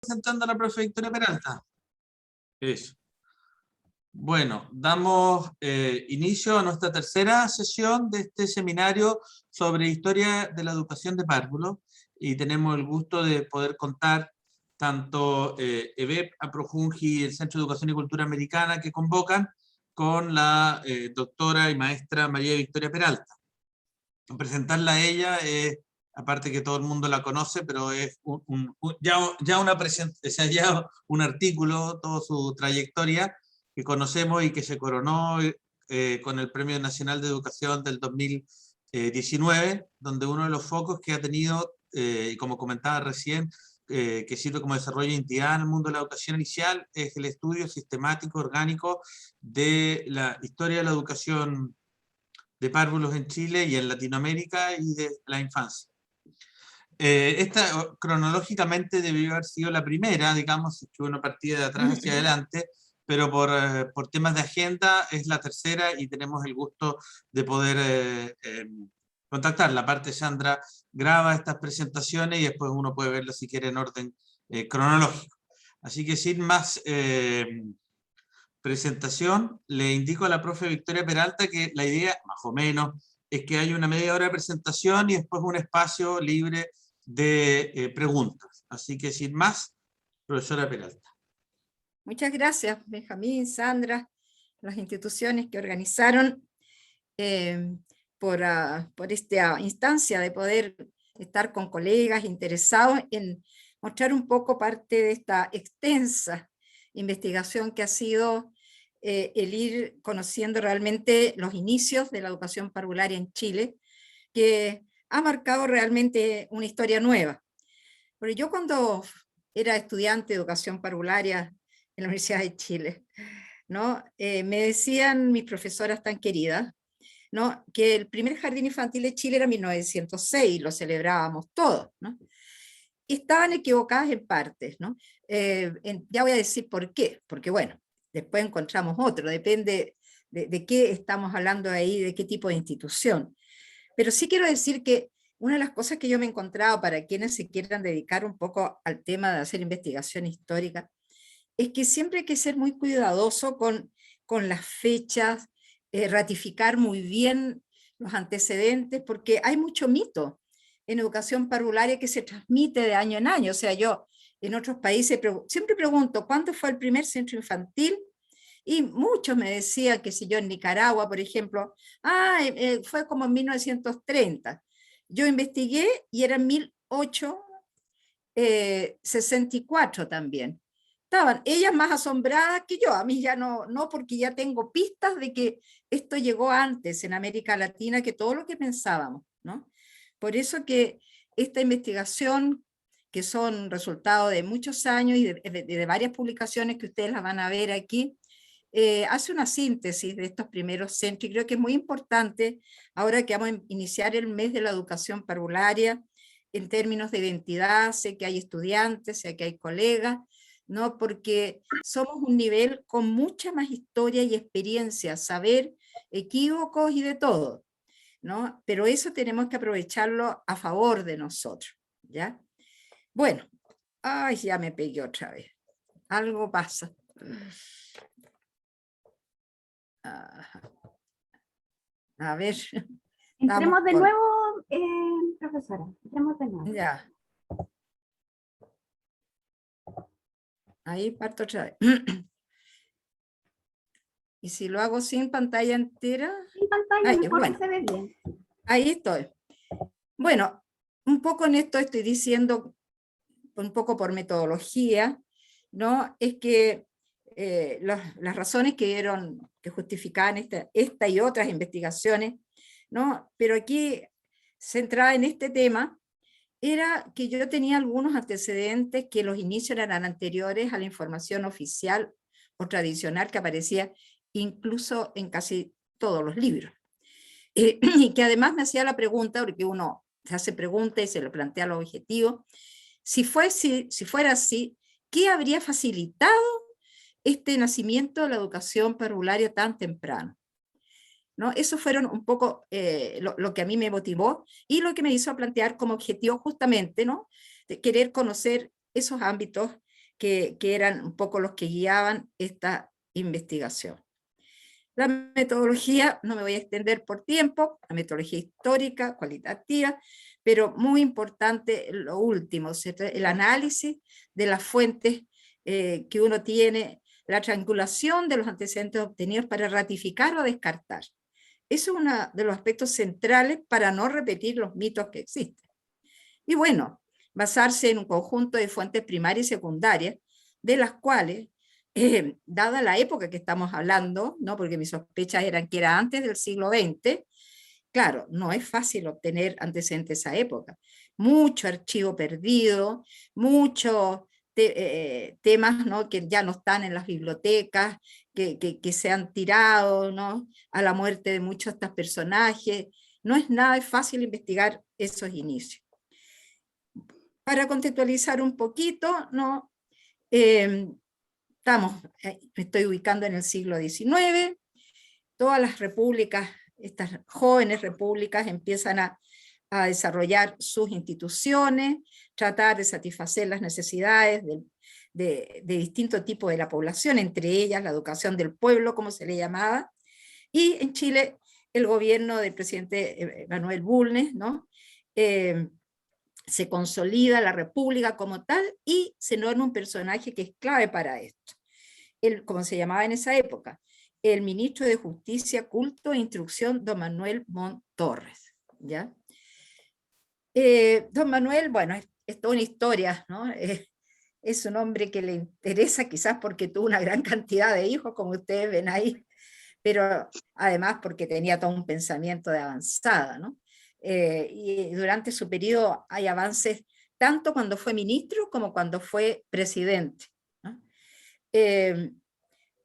Presentando a la profe Victoria Peralta. Eso. Bueno, damos inicio a nuestra tercera sesión de este seminario sobre historia de la educación de párvulos, y tenemos el gusto de poder contar tanto EBEP, APROJUNGI y el Centro de Educación y Cultura Americana que convocan con la doctora y maestra María Victoria Peralta. Presentarla a ella es, aparte que todo el mundo la conoce, pero es ya un artículo, toda su trayectoria que conocemos y que se coronó con el Premio Nacional de Educación del 2019, donde uno de los focos que ha tenido, y como comentaba recién, que sirve como desarrollo de identidad en el mundo de la educación inicial, es el estudio sistemático, orgánico de la historia de la educación de párvulos en Chile y en Latinoamérica y de la infancia. Esta cronológicamente debió haber sido la primera, digamos, que uno partía de atrás hacia adelante, pero por temas de agenda es la tercera y tenemos el gusto de poder contactarla. Aparte, Sandra graba estas presentaciones y después uno puede verlas si quiere en orden cronológico. Así que sin más presentación, le indico a la profe Victoria Peralta que la idea, más o menos, es que haya una media hora de presentación y después un espacio libre de preguntas. Así que sin más, profesora Peralta. Muchas gracias, Benjamín, Sandra, las instituciones que organizaron por esta instancia de poder estar con colegas interesados en mostrar un poco parte de esta extensa investigación que ha sido el ir conociendo realmente los inicios de la educación parvularia en Chile, que ha marcado realmente una historia nueva. Porque yo cuando era estudiante de educación parvularia en la Universidad de Chile, ¿no? Me decían mis profesoras tan queridas, ¿no? Que el primer jardín infantil de Chile era 1906, lo celebrábamos todos, ¿no? Estaban equivocadas en partes, ¿no? Ya voy a decir por qué, porque bueno, después encontramos otro, depende de qué estamos hablando ahí, de qué tipo de institución. Pero sí quiero decir que una de las cosas que yo me he encontrado para quienes se quieran dedicar un poco al tema de hacer investigación histórica, es que siempre hay que ser muy cuidadoso con las fechas, ratificar muy bien los antecedentes, porque hay mucho mito en educación parvularia que se transmite de año en año. O sea, yo en otros países siempre pregunto, ¿cuándo fue el primer centro infantil? Y muchos me decían que si yo en Nicaragua, por ejemplo, fue como en 1930. Yo investigué y era en 1864 también. Estaban ellas más asombradas que yo, a mí ya no, porque ya tengo pistas de que esto llegó antes en América Latina que todo lo que pensábamos, ¿no? Por eso que esta investigación, que son resultado de muchos años y de varias publicaciones que ustedes las van a ver aquí, hace una síntesis de estos primeros centros, y creo que es muy importante, ahora que vamos a iniciar el mes de la educación parvularia, en términos de identidad, sé que hay estudiantes, sé que hay colegas, ¿no? Porque somos un nivel con mucha más historia y experiencia, saber, equívocos y de todo, ¿no? Pero eso tenemos que aprovecharlo a favor de nosotros, ¿ya? Bueno, ay, ya me pegué otra vez, algo pasa. A ver. Entremos de nuevo, profesora. Entremos de nuevo. Ya. Ahí parto otra vez. Y si lo hago sin pantalla entera. Sin pantalla, Ahí, mejor, bueno, se ve bien. ahí estoy. Bueno, un poco en esto estoy diciendo, un poco por metodología, ¿no? Es que las razones que justificaban esta y otras investigaciones, ¿no? Pero aquí, centrada en este tema, era que yo tenía algunos antecedentes que los inicios eran anteriores a la información oficial o tradicional que aparecía incluso en casi todos los libros. Y que además me hacía la pregunta, porque uno se hace preguntas y se le plantea los objetivos, si fuera así, ¿qué habría facilitado este nacimiento de la educación parvularia tan temprano? ¿No? Eso fueron un poco lo que a mí me motivó y lo que me hizo plantear como objetivo justamente, ¿no? De querer conocer esos ámbitos que eran un poco los que guiaban esta investigación. La metodología, no me voy a extender por tiempo, la metodología histórica, cualitativa, pero muy importante lo último, el análisis de las fuentes que uno tiene, la triangulación de los antecedentes obtenidos para ratificar o descartar. Eso es uno de los aspectos centrales para no repetir los mitos que existen. Y bueno, basarse en un conjunto de fuentes primarias y secundarias, de las cuales, dada la época que estamos hablando, ¿no? Porque mis sospechas eran que era antes del siglo XX, claro, no es fácil obtener antecedentes de esa época. Mucho archivo perdido, muchos temas, ¿no? Que ya no están en las bibliotecas, que se han tirado, ¿no? A la muerte de muchos de estos personajes. No es nada fácil investigar esos inicios. Para contextualizar un poquito, ¿no? Me estoy ubicando en el siglo XIX, todas las repúblicas, estas jóvenes repúblicas empiezan a desarrollar sus instituciones, tratar de satisfacer las necesidades de distintos tipos de la población, entre ellas la educación del pueblo, como se le llamaba, y en Chile el gobierno del presidente Manuel Bulnes, ¿no? Se consolida la república como tal y se nombra un personaje que es clave para esto. Como se llamaba en esa época, el ministro de Justicia, Culto e Instrucción, don Manuel Montt Torres, ¿ya? Don Manuel, bueno, es toda una historia, ¿no? Es un hombre que le interesa quizás porque tuvo una gran cantidad de hijos, como ustedes ven ahí, pero además porque tenía todo un pensamiento de avanzada, ¿no? Y durante su periodo hay avances tanto cuando fue ministro como cuando fue presidente, ¿no?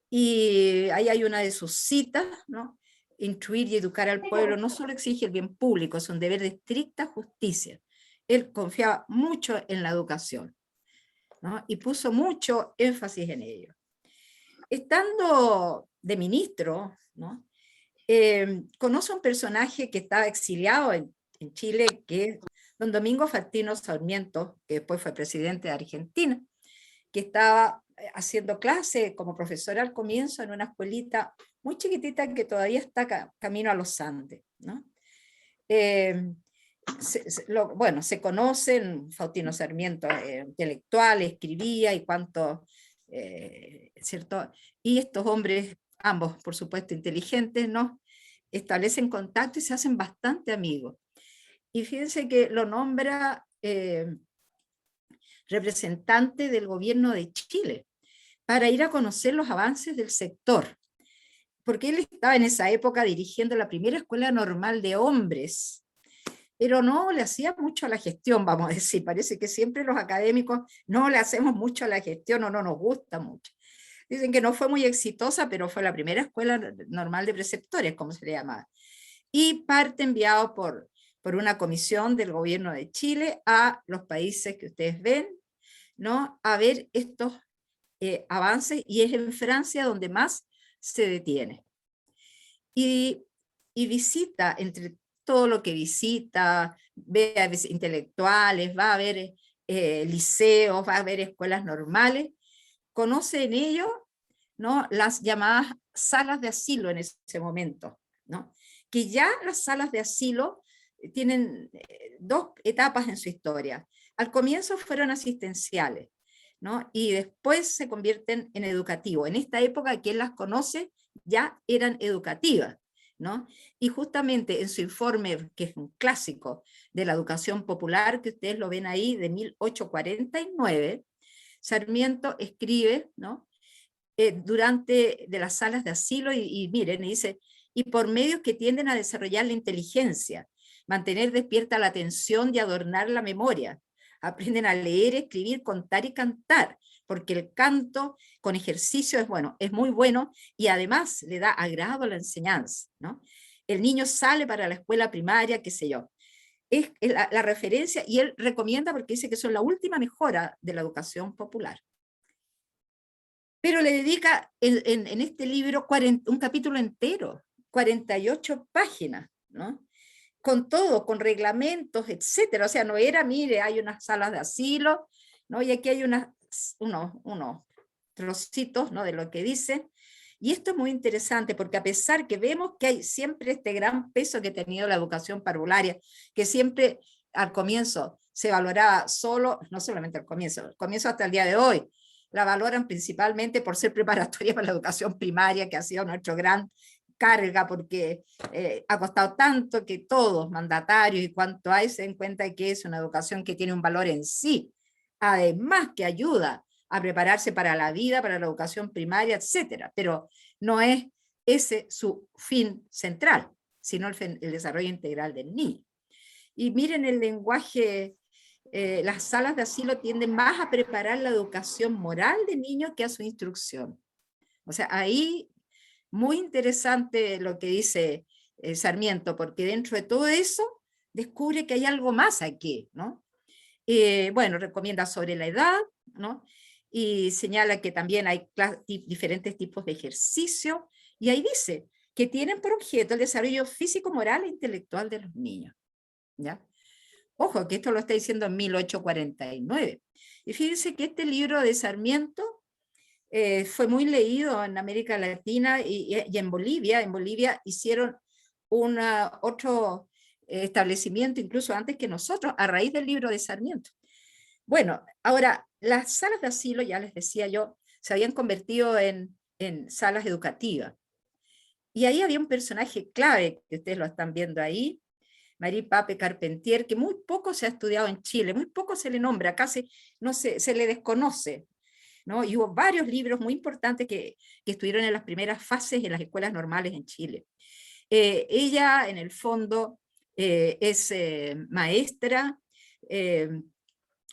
Y ahí hay una de sus citas, ¿no? Instruir y educar al pueblo no solo exige el bien público, es un deber de estricta justicia. Él confiaba mucho en la educación, ¿no? Y puso mucho énfasis en ello. Estando de ministro, ¿no? Conoce a un personaje que estaba exiliado en Chile, que es don Domingo Faustino Sarmiento, que después fue presidente de Argentina, que estaba haciendo clase como profesora al comienzo en una escuelita muy chiquitita que todavía está camino a los Andes, ¿no? Bueno, se conocen, Faustino Sarmiento, intelectual, escribía y cuánto, ¿cierto? Y estos hombres, ambos por supuesto inteligentes, ¿no? Establecen contacto y se hacen bastante amigos. Y fíjense que lo nombra representante del gobierno de Chile para ir a conocer los avances del sector, porque él estaba en esa época dirigiendo la primera escuela normal de hombres, pero no le hacía mucho a la gestión, vamos a decir. Parece que siempre los académicos no le hacemos mucho a la gestión o no nos gusta mucho. Dicen que no fue muy exitosa, pero fue la primera escuela normal de preceptores, como se le llamaba. Y parte enviado por una comisión del gobierno de Chile a los países que ustedes ven, ¿no? A ver estos avances, y es en Francia donde más se detiene. Y visita, entre todo lo que visita, ve a intelectuales, va a ver liceos, va a ver escuelas normales, conoce en ello, ¿no? Las llamadas salas de asilo en ese momento, ¿no? Que ya las salas de asilo tienen dos etapas en su historia. Al comienzo fueron asistenciales, ¿no? Y después se convierten en educativos. En esta época, quien las conoce ya eran educativas, ¿no? Y justamente en su informe, que es un clásico de la educación popular, que ustedes lo ven ahí, de 1849, Sarmiento escribe, ¿no? Durante de las salas de asilo, y miren, y dice, y por medios que tienden a desarrollar la inteligencia, mantener despierta la atención y adornar la memoria. Aprenden a leer, escribir, contar y cantar, porque el canto con ejercicio es bueno, es muy bueno, y además le da agrado a la enseñanza, ¿no? El niño sale para la escuela primaria, qué sé yo. Es la referencia, y él recomienda porque dice que son la última mejora de la educación popular. Pero le dedica en este libro un capítulo entero, 48 páginas, ¿no? Con todo, con reglamentos, etcétera. O sea, no era, mire, hay unas salas de asilo, ¿no? Y aquí hay unas unos trocitos, ¿no?, de lo que dice. Y esto es muy interesante porque a pesar que vemos que hay siempre este gran peso que ha tenido la educación parvularia, que siempre al comienzo se valoraba solo, no solamente al comienzo hasta el día de hoy, la valoran principalmente por ser preparatoria para la educación primaria, que ha sido nuestro gran carga, porque ha costado tanto que todos, mandatarios y cuanto hay, se den cuenta de que es una educación que tiene un valor en sí, además que ayuda a prepararse para la vida, para la educación primaria, etcétera, pero no es ese su fin central, sino el desarrollo integral del niño. Y miren el lenguaje, las salas de asilo tienden más a preparar la educación moral del niño que a su instrucción. O sea, ahí muy interesante lo que dice Sarmiento, porque dentro de todo eso descubre que hay algo más aquí, ¿no? Bueno, recomienda sobre la edad, ¿no? Y señala que también hay diferentes tipos de ejercicio, y ahí dice que tienen por objeto el desarrollo físico, moral e intelectual de los niños, ¿ya? Ojo, que esto lo está diciendo en 1849. Y fíjense que este libro de Sarmiento fue muy leído en América Latina y en Bolivia. En Bolivia hicieron otro establecimiento incluso antes que nosotros, a raíz del libro de Sarmiento. Bueno, ahora, las salas de asilo, ya les decía yo, se habían convertido en salas educativas. Y ahí había un personaje clave, que ustedes lo están viendo ahí, Marie Pape Carpentier, que muy poco se ha estudiado en Chile, muy poco se le nombra, casi no se le desconoce, ¿no? Y hubo varios libros muy importantes que estuvieron en las primeras fases en las escuelas normales en Chile. Ella, en el fondo, es maestra,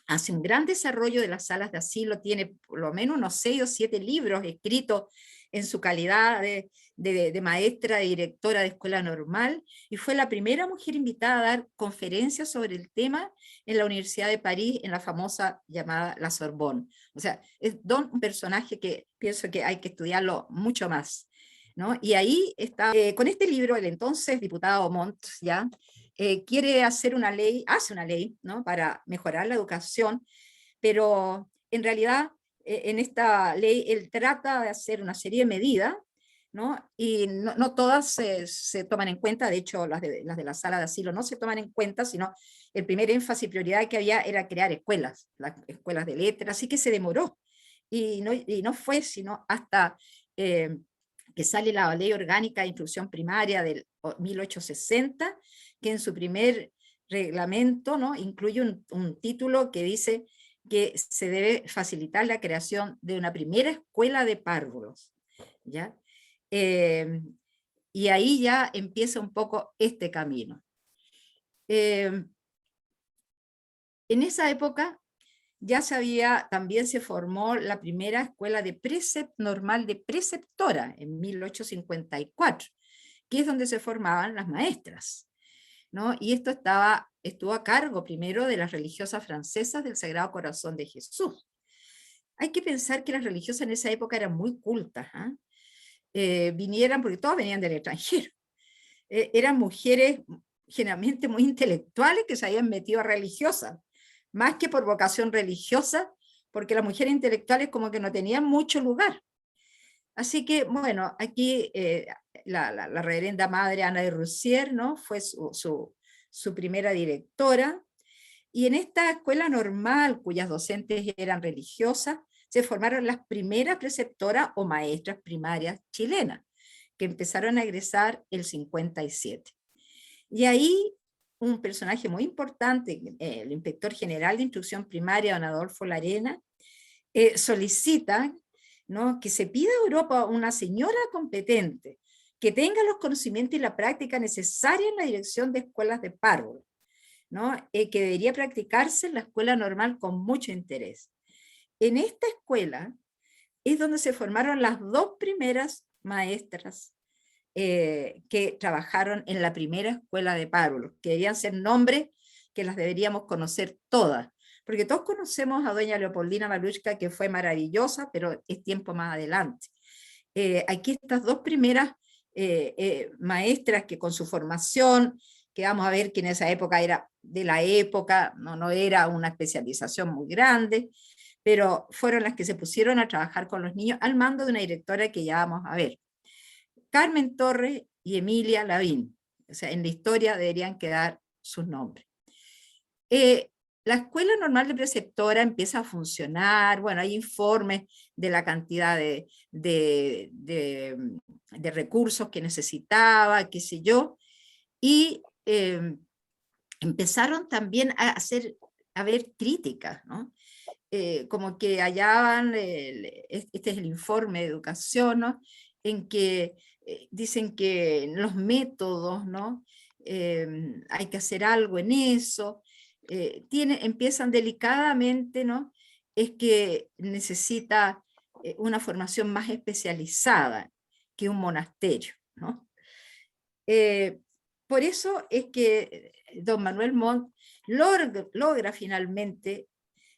hace un gran desarrollo de las salas de asilo, tiene por lo menos unos 6 o 7 libros escritos en su calidad de maestra, de directora de escuela normal, y fue la primera mujer invitada a dar conferencias sobre el tema en la Universidad de París, en la famosa llamada La Sorbonne. O sea, es un personaje que pienso que hay que estudiarlo mucho más, ¿no? Y ahí está, con este libro, el entonces diputado Montt, ¿ya? Quiere hacer una ley, hace una ley, ¿no?, para mejorar la educación, pero en realidad en esta ley él trata de hacer una serie de medidas, ¿no? Y no todas se toman en cuenta. De hecho las de la sala de asilo no se toman en cuenta, sino el primer énfasis y prioridad que había era crear escuelas, las escuelas de letras, así que se demoró, y no fue sino hasta que sale la Ley Orgánica de Instrucción Primaria del 1860, que en su primer reglamento, ¿no?, incluye un título que dice que se debe facilitar la creación de una primera escuela de párvulos, ¿ya? Y ahí ya empieza un poco este camino. En esa época ya también se formó la primera escuela de normal de preceptora en 1854, que es donde se formaban las maestras, ¿no? Y esto estuvo a cargo primero de las religiosas francesas del Sagrado Corazón de Jesús. Hay que pensar que las religiosas en esa época eran muy cultas, vinieran, porque todas venían del extranjero, eran mujeres generalmente muy intelectuales que se habían metido a religiosas, más que por vocación religiosa, porque las mujeres intelectuales como que no tenían mucho lugar. Así que, bueno, aquí la reverenda madre Ana de Roussier, ¿no?, fue su primera directora, y en esta escuela normal, cuyas docentes eran religiosas, se formaron las primeras preceptoras o maestras primarias chilenas, que empezaron a egresar el 57. Y ahí un personaje muy importante, el inspector general de instrucción primaria, don Adolfo Larena, solicita, ¿no?, que se pida a Europa una señora competente que tenga los conocimientos y la práctica necesaria en la dirección de escuelas de párvulos, ¿no?, que debería practicarse en la escuela normal con mucho interés. En esta escuela es donde se formaron las 2 primeras maestras que trabajaron en la primera escuela de párvulos, que deberían ser nombres que las deberíamos conocer todas, porque todos conocemos a doña Leopoldina Malushka, que fue maravillosa, pero es tiempo más adelante. Aquí estas 2 primeras maestras que con su formación, que vamos a ver que en esa época era de la época, no era una especialización muy grande, pero fueron las que se pusieron a trabajar con los niños al mando de una directora que ya vamos a ver. Carmen Torres y Emilia Lavín. O sea, en la historia deberían quedar sus nombres. La Escuela Normal de Preceptora empieza a funcionar, bueno, hay informes de la cantidad de recursos que necesitaba, qué sé yo, y empezaron también a ver críticas, ¿no? Como que hallaban, este es el informe de educación, ¿no? En que dicen que los métodos, ¿no? Hay que hacer algo en eso, empiezan delicadamente, ¿no? Es que necesita una formación más especializada que un monasterio, ¿no? Por eso es que don Manuel Montt logra finalmente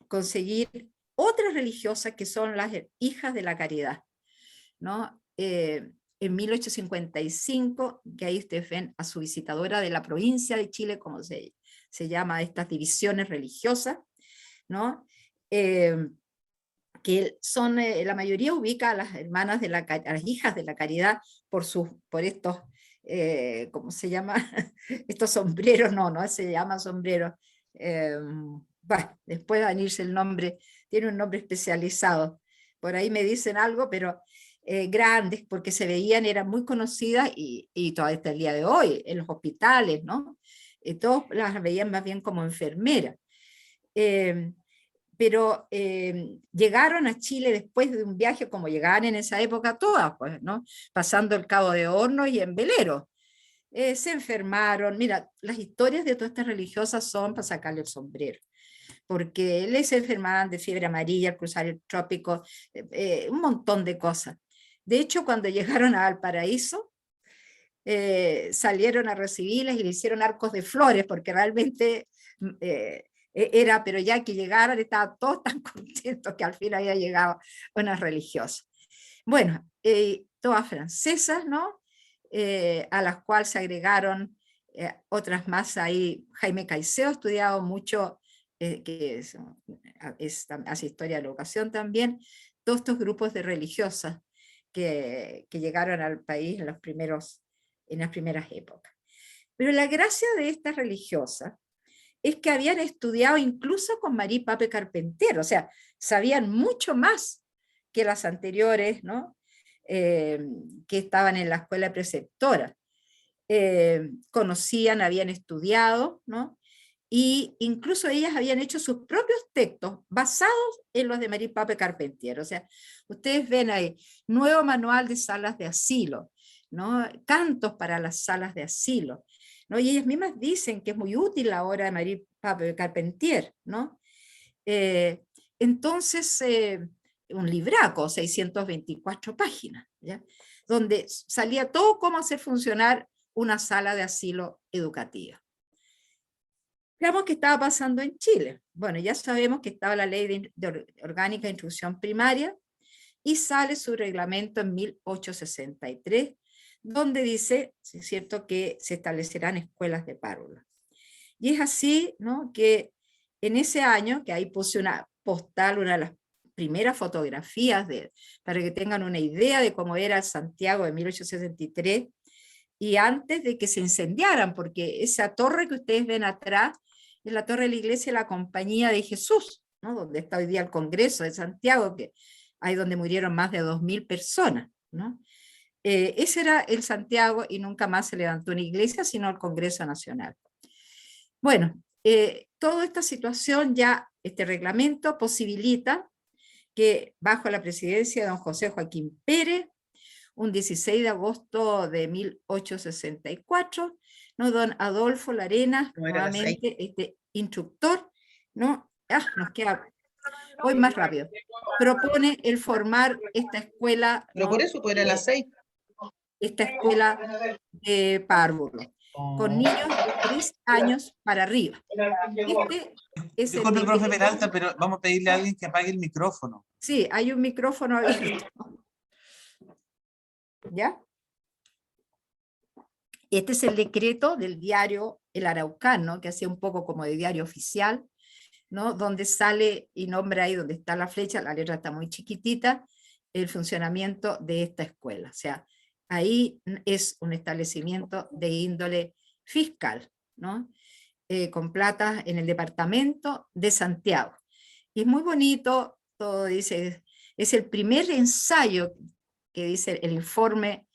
conseguir otras religiosas que son las hijas de la caridad, ¿no? En 1855, que ahí ustedes ven a su visitadora de la provincia de Chile, como se llama estas divisiones religiosas, ¿no? Que son, la mayoría ubica a las hermanas de a las hijas de la caridad por estos, ¿cómo se llama? Estos sombreros, no se llaman sombreros. Bueno, después va a venirse el nombre, tiene un nombre especializado. Por ahí me dicen algo, pero grandes, porque se veían, eran muy conocidas y todavía hasta el día de hoy, en los hospitales, ¿no? Todos las veían más bien como enfermeras. Pero llegaron a Chile después de un viaje como llegaban en esa época todas, pues, ¿no? Pasando el Cabo de Hornos y en velero. Se enfermaron, mira, las historias de todas estas religiosas son para sacarle el sombrero, porque les enfermaban de fiebre amarilla al cruzar el trópico, un montón de cosas. De hecho, cuando llegaron a Valparaíso, salieron a recibirlas y le hicieron arcos de flores, porque realmente pero ya que llegaron estaban todos tan contentos que al fin había llegado una religiosa. Bueno, todas francesas, ¿no? A las cuales se agregaron otras más ahí. Jaime Caicedo ha estudiado mucho, que hace historia de la educación también, todos estos grupos de religiosas que llegaron al país en las primeras épocas. Pero la gracia de estas religiosas es que habían estudiado incluso con Marie Pape Carpentier, o sea, sabían mucho más que las anteriores, ¿no? Que estaban en la escuela preceptora. Conocían, habían estudiado, ¿no? Y incluso ellas habían hecho sus propios textos basados en los de Marie Pape Carpentier. O sea, ustedes ven ahí, nuevo manual de salas de asilo, ¿no? Cantos para las salas de asilo, ¿no? Y ellas mismas dicen que es muy útil la obra de Marie Pape Carpentier, ¿no? Entonces, un libraco, 624 páginas, ¿ya? Donde salía todo cómo hacer funcionar una sala de asilo educativa. Veamos qué estaba pasando en Chile. Bueno, ya sabemos que estaba la Ley Orgánica de Instrucción Primaria y sale su reglamento en 1863, donde dice, es cierto, que se establecerán escuelas de párvulos. Y es así, ¿no?, que en ese año, que ahí puse una postal, una de las primeras fotografías, para que tengan una idea de cómo era Santiago de 1863, y antes de que se incendiaran, porque esa torre que ustedes ven atrás es la torre de la iglesia de la Compañía de Jesús, ¿no?, donde está hoy día el Congreso de Santiago, que ahí donde murieron más de 2000 personas, ¿no? Ese era el Santiago y nunca más se levantó una iglesia, sino el Congreso Nacional. Bueno, toda esta situación ya, este reglamento posibilita que bajo la presidencia de don José Joaquín Pérez, un 16 de agosto de 1864, ¿no?, don Adolfo Larena, nuevamente este instructor, ¿no? Nos queda hoy más rápido, propone el formar esta escuela, Pero ¿no?, por eso, pues era las 6. esta escuela de párvulos, con niños de 3 años para arriba. Este es Disculpe, el profe decreto. Peralta, pero vamos a pedirle a alguien que apague el micrófono. Sí, hay un micrófono abierto. ¿Ya? Este es el decreto del diario El Araucano, que hacía un poco como de diario oficial, ¿no? Donde sale y nombra ahí donde está la flecha, la letra está muy chiquitita, el funcionamiento de esta escuela. O sea, ahí es un establecimiento de índole fiscal, ¿no? Con plata en el departamento de Santiago. Y es muy bonito, todo dice, es el primer ensayo que dice el informe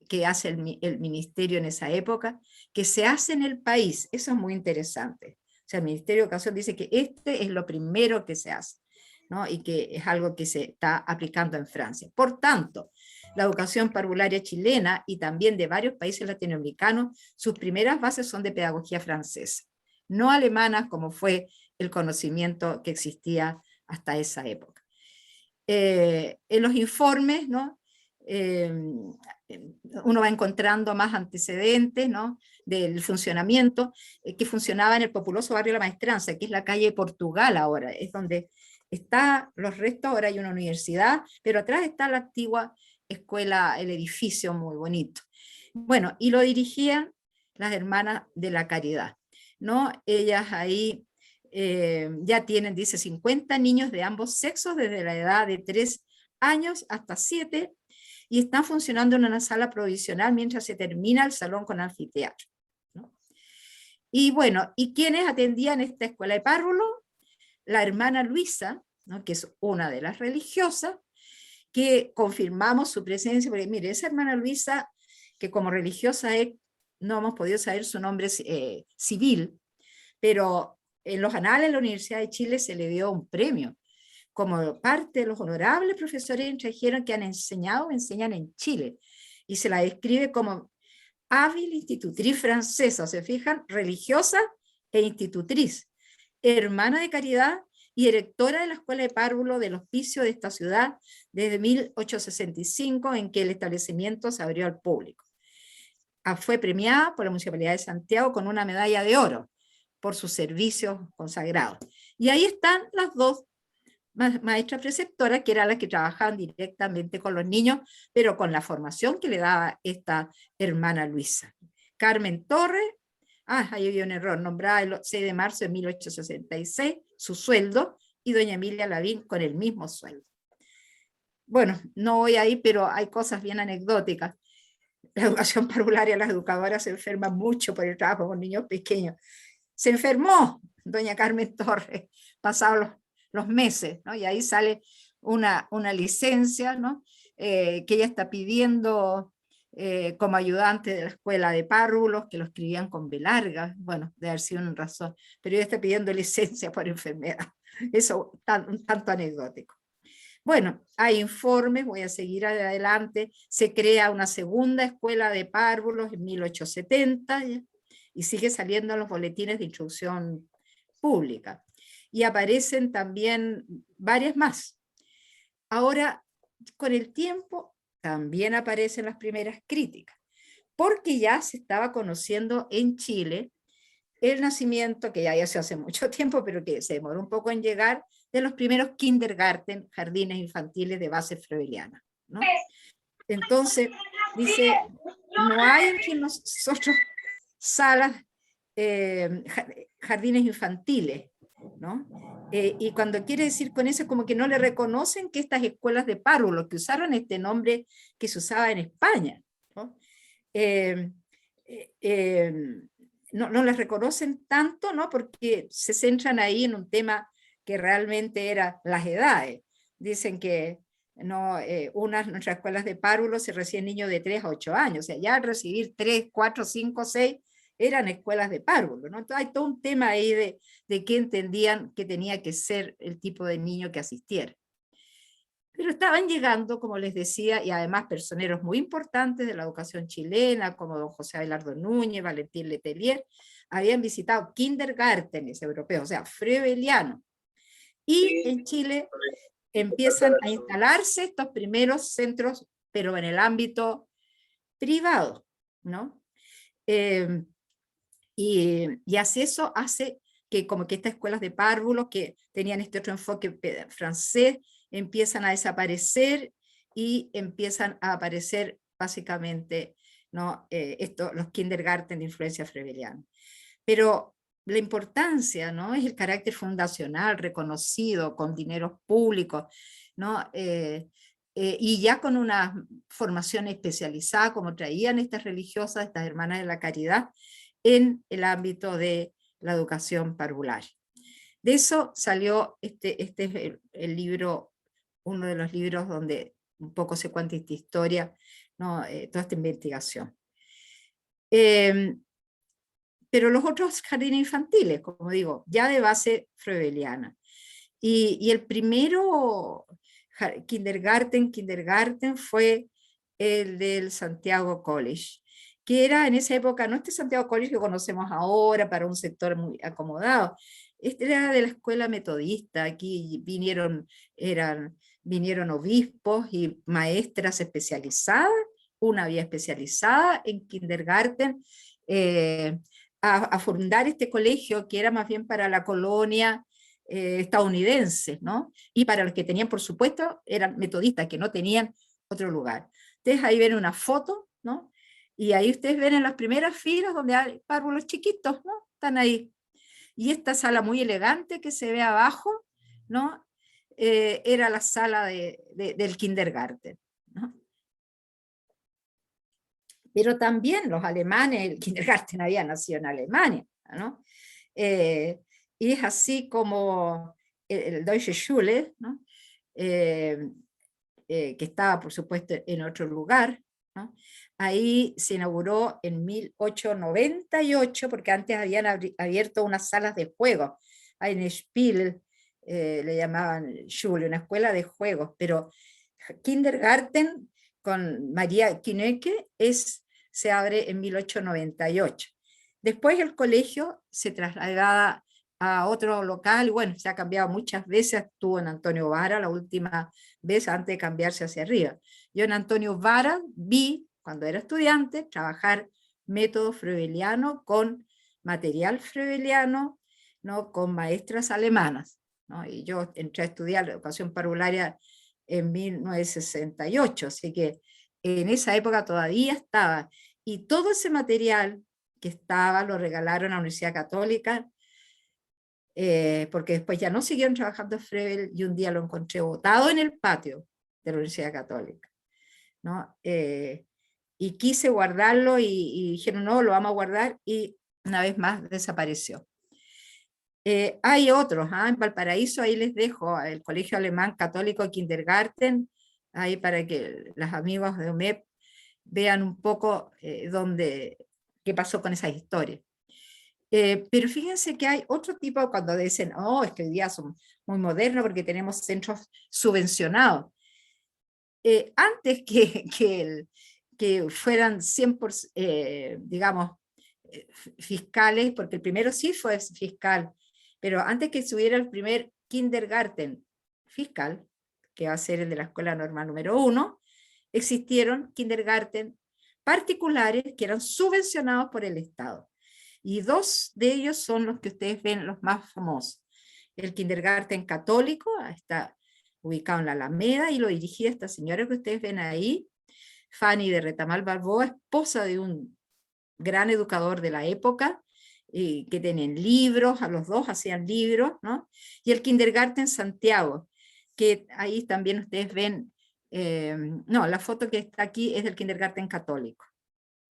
que hace el ministerio en esa época, que se hace en el país. Eso es muy interesante. O sea, el Ministerio de Educación dice que este es lo primero que se hace, ¿no? Y que es algo que se está aplicando en Francia. Por tanto, la educación parvularia chilena y también de varios países latinoamericanos, sus primeras bases son de pedagogía francesa, no alemanas como fue el conocimiento que existía hasta esa época. En los informes, ¿no? Uno va encontrando más antecedentes, ¿no? Del funcionamiento que funcionaba en el populoso barrio La Maestranza, que es la calle Portugal ahora, es donde están los restos, ahora hay una universidad, pero atrás está la antigua escuela, el edificio muy bonito. Bueno, y lo dirigían las hermanas de la Caridad, ¿no? Ellas ahí ya tienen, dice, 50 niños de ambos sexos, desde la edad de 3 años hasta 7, y están funcionando en una sala provisional mientras se termina el salón con anfiteatro, ¿no? Y bueno, ¿y quiénes atendían esta escuela de párvulos? La hermana Luisa, ¿no? Que es una de las religiosas, que confirmamos su presencia, porque mire, esa hermana Luisa, que como religiosa no hemos podido saber su nombre civil, pero en los anales de la Universidad de Chile se le dio un premio como parte de los honorables profesores extranjeros que han enseñado o enseñan en Chile, y se la describe como hábil institutriz francesa, ¿se fijan? Religiosa e institutriz, hermana de caridad y directora de la Escuela de Párvulo del Hospicio de esta ciudad desde 1865, en que el establecimiento se abrió al público. Fue premiada por la Municipalidad de Santiago con una medalla de oro por sus servicios consagrados. Y ahí están las dos maestras preceptoras, que eran las que trabajaban directamente con los niños, pero con la formación que le daba esta hermana Luisa. Carmen Torres, ahí había un error, nombrada el 6 de marzo de 1866, su sueldo, y doña Emilia Lavín con el mismo sueldo. Bueno, no voy ahí, pero hay cosas bien anecdóticas. La educación parvularia, las educadoras se enferman mucho por el trabajo con niños pequeños. Se enfermó doña Carmen Torres, pasados los meses, ¿no? Y ahí sale una licencia, ¿no? Que ella está pidiendo como ayudante de la escuela de párvulos, que lo escribían con B larga, bueno, de haber sido una razón, pero ella está pidiendo licencia por enfermedad. Eso un tanto anecdótico. Bueno, hay informes, voy a seguir adelante, se crea una segunda escuela de párvulos en 1870, y sigue saliendo en los boletines de instrucción pública. Y aparecen también varias más. Ahora, con el tiempo, también aparecen las primeras críticas, porque ya se estaba conociendo en Chile el nacimiento, que ya se hace mucho tiempo, pero que se demoró un poco en llegar, de los primeros kindergarten, jardines infantiles de base froebeliana, ¿no? Entonces, dice, no hay entre nosotros salas, jardines infantiles, ¿no? Y cuando quiere decir con eso, como que no le reconocen que estas escuelas de párvulos, que usaron este nombre que se usaba en España, ¿no? No les reconocen tanto, ¿no? Porque se centran ahí en un tema que realmente era las edades. Dicen que no, nuestras escuelas de párvulos se reciben niños de 3 a 8 años, o sea, ya al recibir 3, 4, 5, 6, eran escuelas de párvulos, ¿no? Entonces hay todo un tema ahí de qué entendían que tenía que ser el tipo de niño que asistiera. Pero estaban llegando, como les decía, y además personeros muy importantes de la educación chilena, como don José Abelardo Núñez, Valentín Letelier, habían visitado kindergartenes europeos, o sea, froebelianos. Y en Chile empiezan a instalarse estos primeros centros, pero en el ámbito privado, ¿no? Y así eso hace que como que estas escuelas de párvulos que tenían este otro enfoque francés empiezan a desaparecer y empiezan a aparecer básicamente, ¿no? Los kindergarten de influencia froebeliana. Pero la importancia, ¿no? Es el carácter fundacional, reconocido, con dineros públicos, ¿no? Y ya con una formación especializada, como traían estas religiosas, estas hermanas de la caridad, en el ámbito de la educación parvularia. De eso salió este es el libro, uno de los libros donde un poco se cuenta esta historia, ¿no? Toda esta investigación. Pero los otros jardines infantiles, como digo, ya de base froebeliana. Y el primero kindergarten fue el del Santiago College, que era en esa época, no este Santiago College que conocemos ahora para un sector muy acomodado, este era de la escuela metodista. Aquí vinieron obispos y maestras especializadas, una había especializada en kindergarten, a fundar este colegio que era más bien para la colonia estadounidense, ¿no? Y para los que tenían, por supuesto, eran metodistas, que no tenían otro lugar. Ustedes ahí ven una foto, ¿no? Y ahí ustedes ven en las primeras filas donde hay párvulos chiquitos, ¿no? Están ahí. Y esta sala muy elegante que se ve abajo, ¿no? Era la sala del kindergarten, ¿no? Pero también los alemanes, el kindergarten había nacido en Alemania, ¿no? Y es así como el Deutsche Schule, ¿no? Que estaba, por supuesto, en otro lugar, ¿no? Ahí se inauguró en 1898, porque antes habían abierto unas salas de juegos, ein Spiel, le llamaban Schule, una escuela de juegos, pero kindergarten con María Kinecke se abre en 1898. Después el colegio se trasladaba a otro local, y bueno, se ha cambiado muchas veces, estuvo en Antonio Vara la última vez antes de cambiarse hacia arriba. Yo en Antonio Vara vi, cuando era estudiante, trabajar método froebeliano con material froebeliano, ¿no? Con maestras alemanas, ¿no? Y yo entré a estudiar la educación parvularia en 1968, así que en esa época todavía estaba. Y todo ese material que estaba lo regalaron a la Universidad Católica, porque después ya no siguieron trabajando en Froebel, y un día lo encontré botado en el patio de la Universidad Católica, ¿no? Y quise guardarlo y dijeron, no, lo vamos a guardar, y una vez más desapareció. Hay otros, en Valparaíso, ahí les dejo el Colegio Alemán Católico Kindergarten, ahí para que los amigos de OMEP vean un poco qué pasó con esas historias. Pero fíjense que hay otro tipo, cuando dicen, oh, es que hoy día son muy modernos porque tenemos centros subvencionados. Antes que fueran 100%, digamos, fiscales, porque el primero sí fue fiscal, pero antes que subiera el primer kindergarten fiscal, que va a ser el de la escuela normal número 1, existieron kindergarten particulares que eran subvencionados por el Estado. Y dos de ellos son los que ustedes ven, los más famosos. El kindergarten católico, está ubicado en la Alameda, y lo dirigía esta señora que ustedes ven ahí, Fanny de Retamal Balboa, esposa de un gran educador de la época, que tenían libros, a los dos hacían libros, ¿no? Y el kindergarten Santiago, que ahí también ustedes ven, no, la foto que está aquí es del kindergarten católico,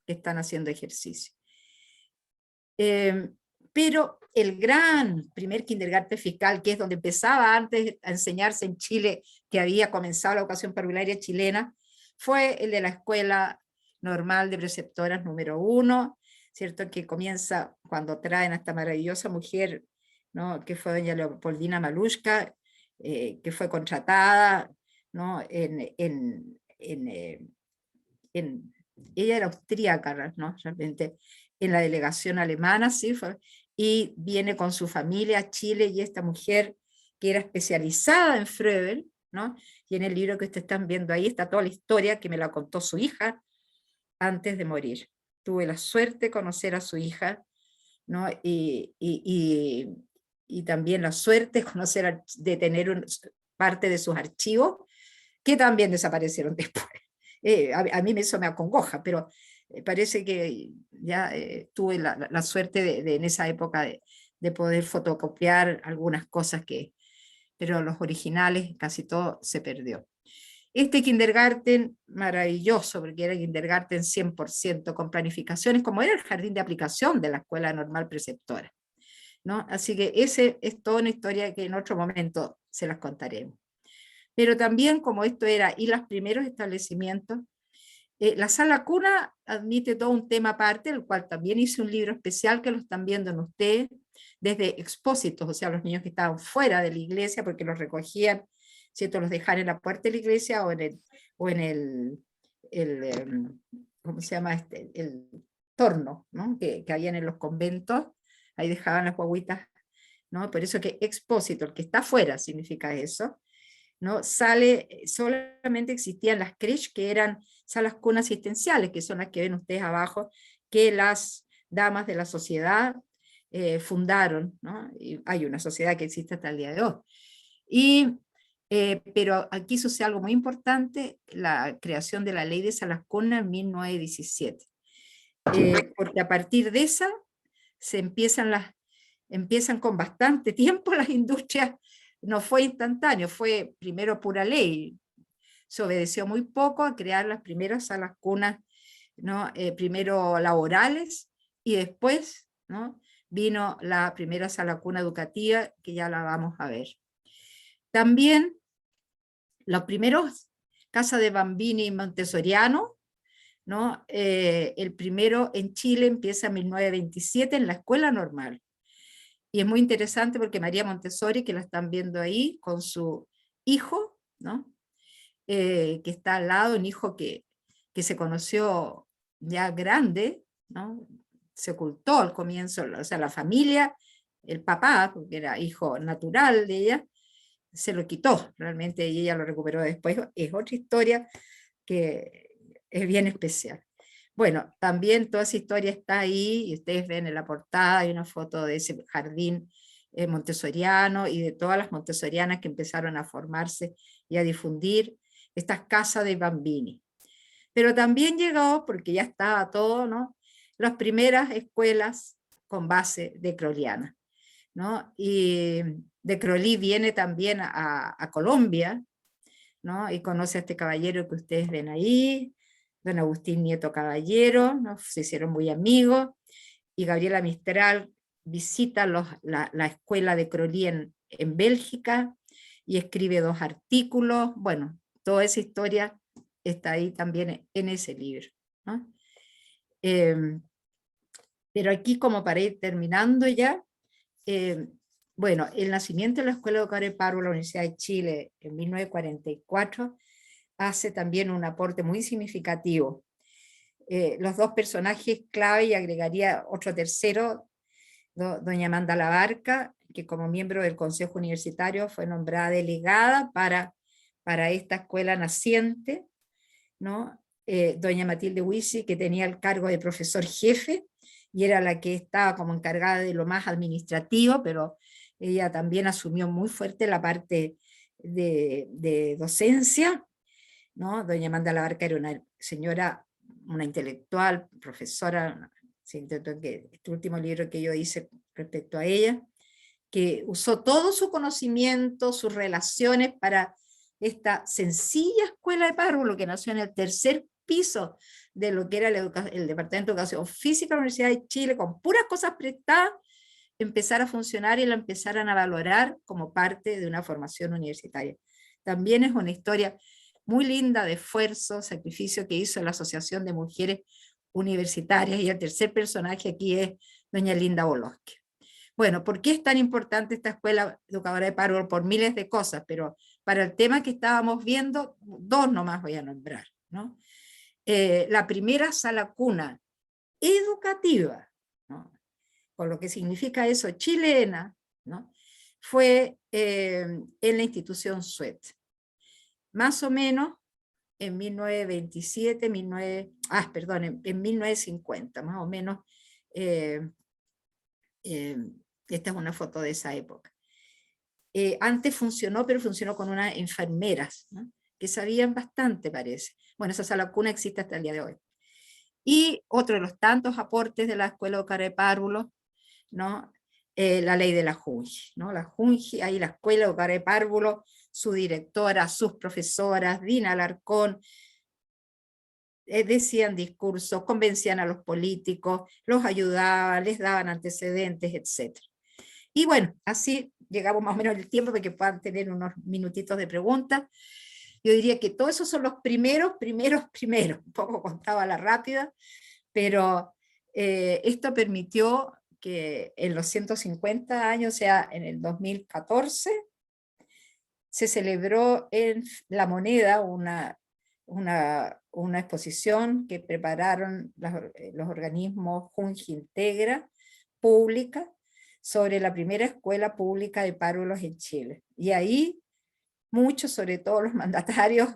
que están haciendo ejercicio. Pero el gran primer kindergarten fiscal, que es donde empezaba antes a enseñarse en Chile, que había comenzado la educación parvularia chilena, fue el de la Escuela Normal de Preceptoras número 1, ¿cierto? Que comienza cuando traen a esta maravillosa mujer, ¿no? Que fue doña Leopoldina Malushka, que fue contratada, ¿no? Ella era austríaca, ¿no? Realmente, en la delegación alemana, sí, y viene con su familia a Chile, y esta mujer que era especializada en Froebel, ¿no? Y en el libro que ustedes están viendo ahí está toda la historia que me la contó su hija antes de morir. Tuve la suerte de conocer a su hija, ¿no? Y también la suerte de tener parte de sus archivos, que también desaparecieron después. A mí eso me acongoja, pero parece que ya tuve la suerte en esa época de poder fotocopiar algunas cosas pero los originales casi todo se perdió. Este kindergarten maravilloso, porque era kindergarten 100% con planificaciones, como era el jardín de aplicación de la Escuela Normal Preceptora, ¿no? Así que ese es toda una historia que en otro momento se las contaremos. Pero también, como esto era y los primeros establecimientos, la sala cuna admite todo un tema aparte, el cual también hice un libro especial que lo están viendo en ustedes, desde expósitos, o sea, los niños que estaban fuera de la iglesia, porque los recogían, ¿cierto? Los dejaban en la puerta de la iglesia o en ¿cómo se llama? El torno, ¿no? que habían en los conventos, ahí dejaban las guaguitas, ¿no? Por eso que expósito, el que está afuera, significa eso, ¿no? Solamente existían las crèches, que eran salas cuna asistenciales, que son las que ven ustedes abajo, que las damas de la sociedad fundaron, ¿no? Y hay una sociedad que existe hasta el día de hoy. Pero aquí sucede algo muy importante, la creación de la ley de salas cuna en 1917. Porque a partir de esa empiezan con bastante tiempo las industrias. No fue instantáneo, fue primero pura ley. Se obedeció muy poco a crear las primeras salas cunas, ¿no? Primero laborales, y después, ¿no? Vino la primera sala cuna educativa, que ya la vamos a ver. También los primeros Casa de Bambini Montessoriano, ¿no? El primero en Chile empieza en 1927 en la Escuela Normal. Y es muy interesante porque María Montessori, que la están viendo ahí, con su hijo, ¿no? Que está al lado, un hijo que se conoció ya grande, ¿no? Se ocultó al comienzo, o sea, la familia, el papá, porque era hijo natural de ella, se lo quitó realmente y ella lo recuperó después. Es otra historia que es bien especial. Bueno, también toda esa historia está ahí, y ustedes ven en la portada, hay una foto de ese jardín montessoriano y de todas las montessorianas que empezaron a formarse y a difundir estas casas de Bambini. Pero también llegó, porque ya estaba todo, ¿no? Las primeras escuelas con base de croliana, ¿no? Y de Crolí viene también a Colombia, ¿no? Y conoce a este caballero que ustedes ven ahí, don Agustín Nieto Caballero, ¿no? Se hicieron muy amigos, y Gabriela Mistral visita la escuela de Crolí en Bélgica, y escribe 2 artículos. Bueno, toda esa historia está ahí también en ese libro, ¿no? Pero aquí, como para ir terminando ya, bueno, el nacimiento de la Escuela Educadora de Parvo, la Universidad de Chile, en 1944, hace también un aporte muy significativo. Los 2 personajes clave, y agregaría otro tercero, doña Amanda Labarca, que como miembro del Consejo Universitario fue nombrada delegada para esta escuela naciente, ¿no? Doña Matilde Huisi, que tenía el cargo de profesor jefe, y era la que estaba como encargada de lo más administrativo, pero ella también asumió muy fuerte la parte de docencia, ¿no? Doña Amanda Labarca era una señora, una intelectual, profesora, este último libro que yo hice respecto a ella, que usó todo su conocimiento, sus relaciones para esta sencilla escuela de párvulo que nació en el 3er piso de lo que era el Departamento de Educación Física de la Universidad de Chile, con puras cosas prestadas, empezar a funcionar y la empezaran a valorar como parte de una formación universitaria. También es una historia muy linda de esfuerzo, sacrificio que hizo la Asociación de Mujeres Universitarias, y el tercer personaje aquí es doña Linda Bolosque. Bueno, ¿por qué es tan importante esta escuela educadora de párvulo? Por miles de cosas, pero para el tema que estábamos viendo, 2 nomás voy a nombrar, ¿no? La primera sala cuna educativa, ¿no? Con lo que significa eso, chilena, ¿no? Fue en la institución Suet. Más o menos en 1927, en 1950, más o menos. Esta es una foto de esa época. Antes funcionó, pero funcionó con unas enfermeras, ¿no? Que sabían bastante, parece. Bueno, esa sala cuna existe hasta el día de hoy. Y otro de los tantos aportes de la Escuela Educadora de Párvulos, ¿no? La ley de la Junji, ¿no? La Junji, ahí la Escuela Educadora de Párvulos, su directora, sus profesoras, Dina Alarcón, decían discursos, convencían a los políticos, los ayudaban, les daban antecedentes, etc. Y bueno, así llegamos más o menos al tiempo para que puedan tener unos minutitos de preguntas. Yo diría que todos esos son los primeros, un poco contaba a la rápida, pero esto permitió que en los 150 años, o sea, en el 2014, se celebró en La Moneda una exposición que prepararon los organismos Junji Integra, pública, sobre la primera escuela pública de párvulos en Chile. Y ahí muchos, sobre todo los mandatarios,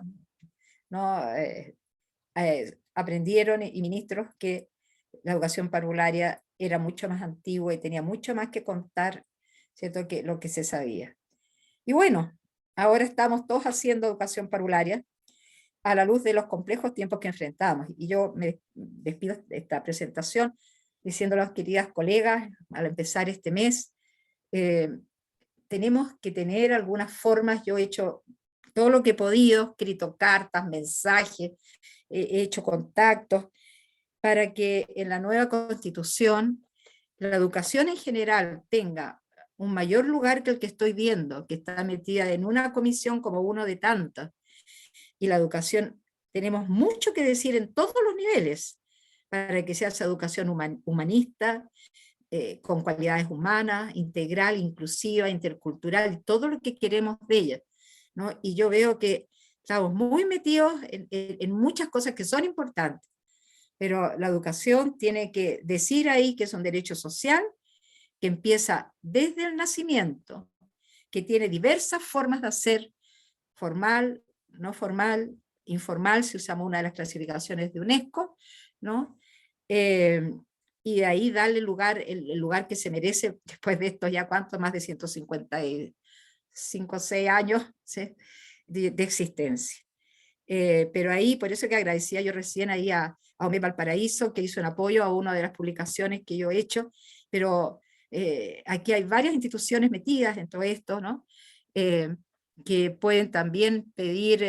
¿no? Aprendieron, y ministros, que la educación parvularia era mucho más antigua y tenía mucho más que contar, ¿cierto?, que lo que se sabía. Y bueno, ahora estamos todos haciendo educación parvularia a la luz de los complejos tiempos que enfrentamos. Y yo me despido de esta presentación diciendo a las queridas colegas, al empezar este mes, tenemos que tener algunas formas. Yo he hecho todo lo que he podido, escrito cartas, mensajes, he hecho contactos, para que en la nueva Constitución la educación en general tenga un mayor lugar que el que estoy viendo, que está metida en una comisión como uno de tantas. Y la educación, tenemos mucho que decir en todos los niveles, para que sea esa educación humanista, con cualidades humanas, integral, inclusiva, intercultural, todo lo que queremos de ella, ¿no? Y yo veo que estamos muy metidos en muchas cosas que son importantes, pero la educación tiene que decir ahí que es un derecho social, que empieza desde el nacimiento, que tiene diversas formas de hacer, formal, no formal, informal, si usamos una de las clasificaciones de UNESCO, ¿no? Y de ahí darle el lugar que se merece después de estos ya cuántos, más de 155 o 6 años, ¿sí?, de existencia. Pero ahí, por eso que agradecía yo recién ahí a OME Valparaíso, que hizo un apoyo a una de las publicaciones que yo he hecho, pero aquí hay varias instituciones metidas en todo esto, ¿no? Que pueden también pedir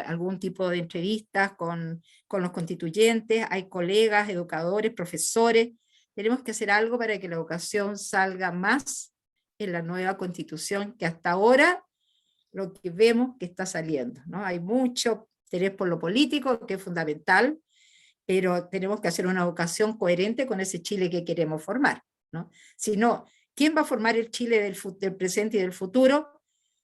algún tipo de entrevistas con los constituyentes. Hay colegas, educadores, profesores. Tenemos que hacer algo para que la educación salga más en la nueva Constitución, que hasta ahora lo que vemos que está saliendo, ¿no? Hay mucho interés por lo político, que es fundamental, pero tenemos que hacer una educación coherente con ese Chile que queremos formar, ¿no? Si no, ¿quién va a formar el Chile del presente y del futuro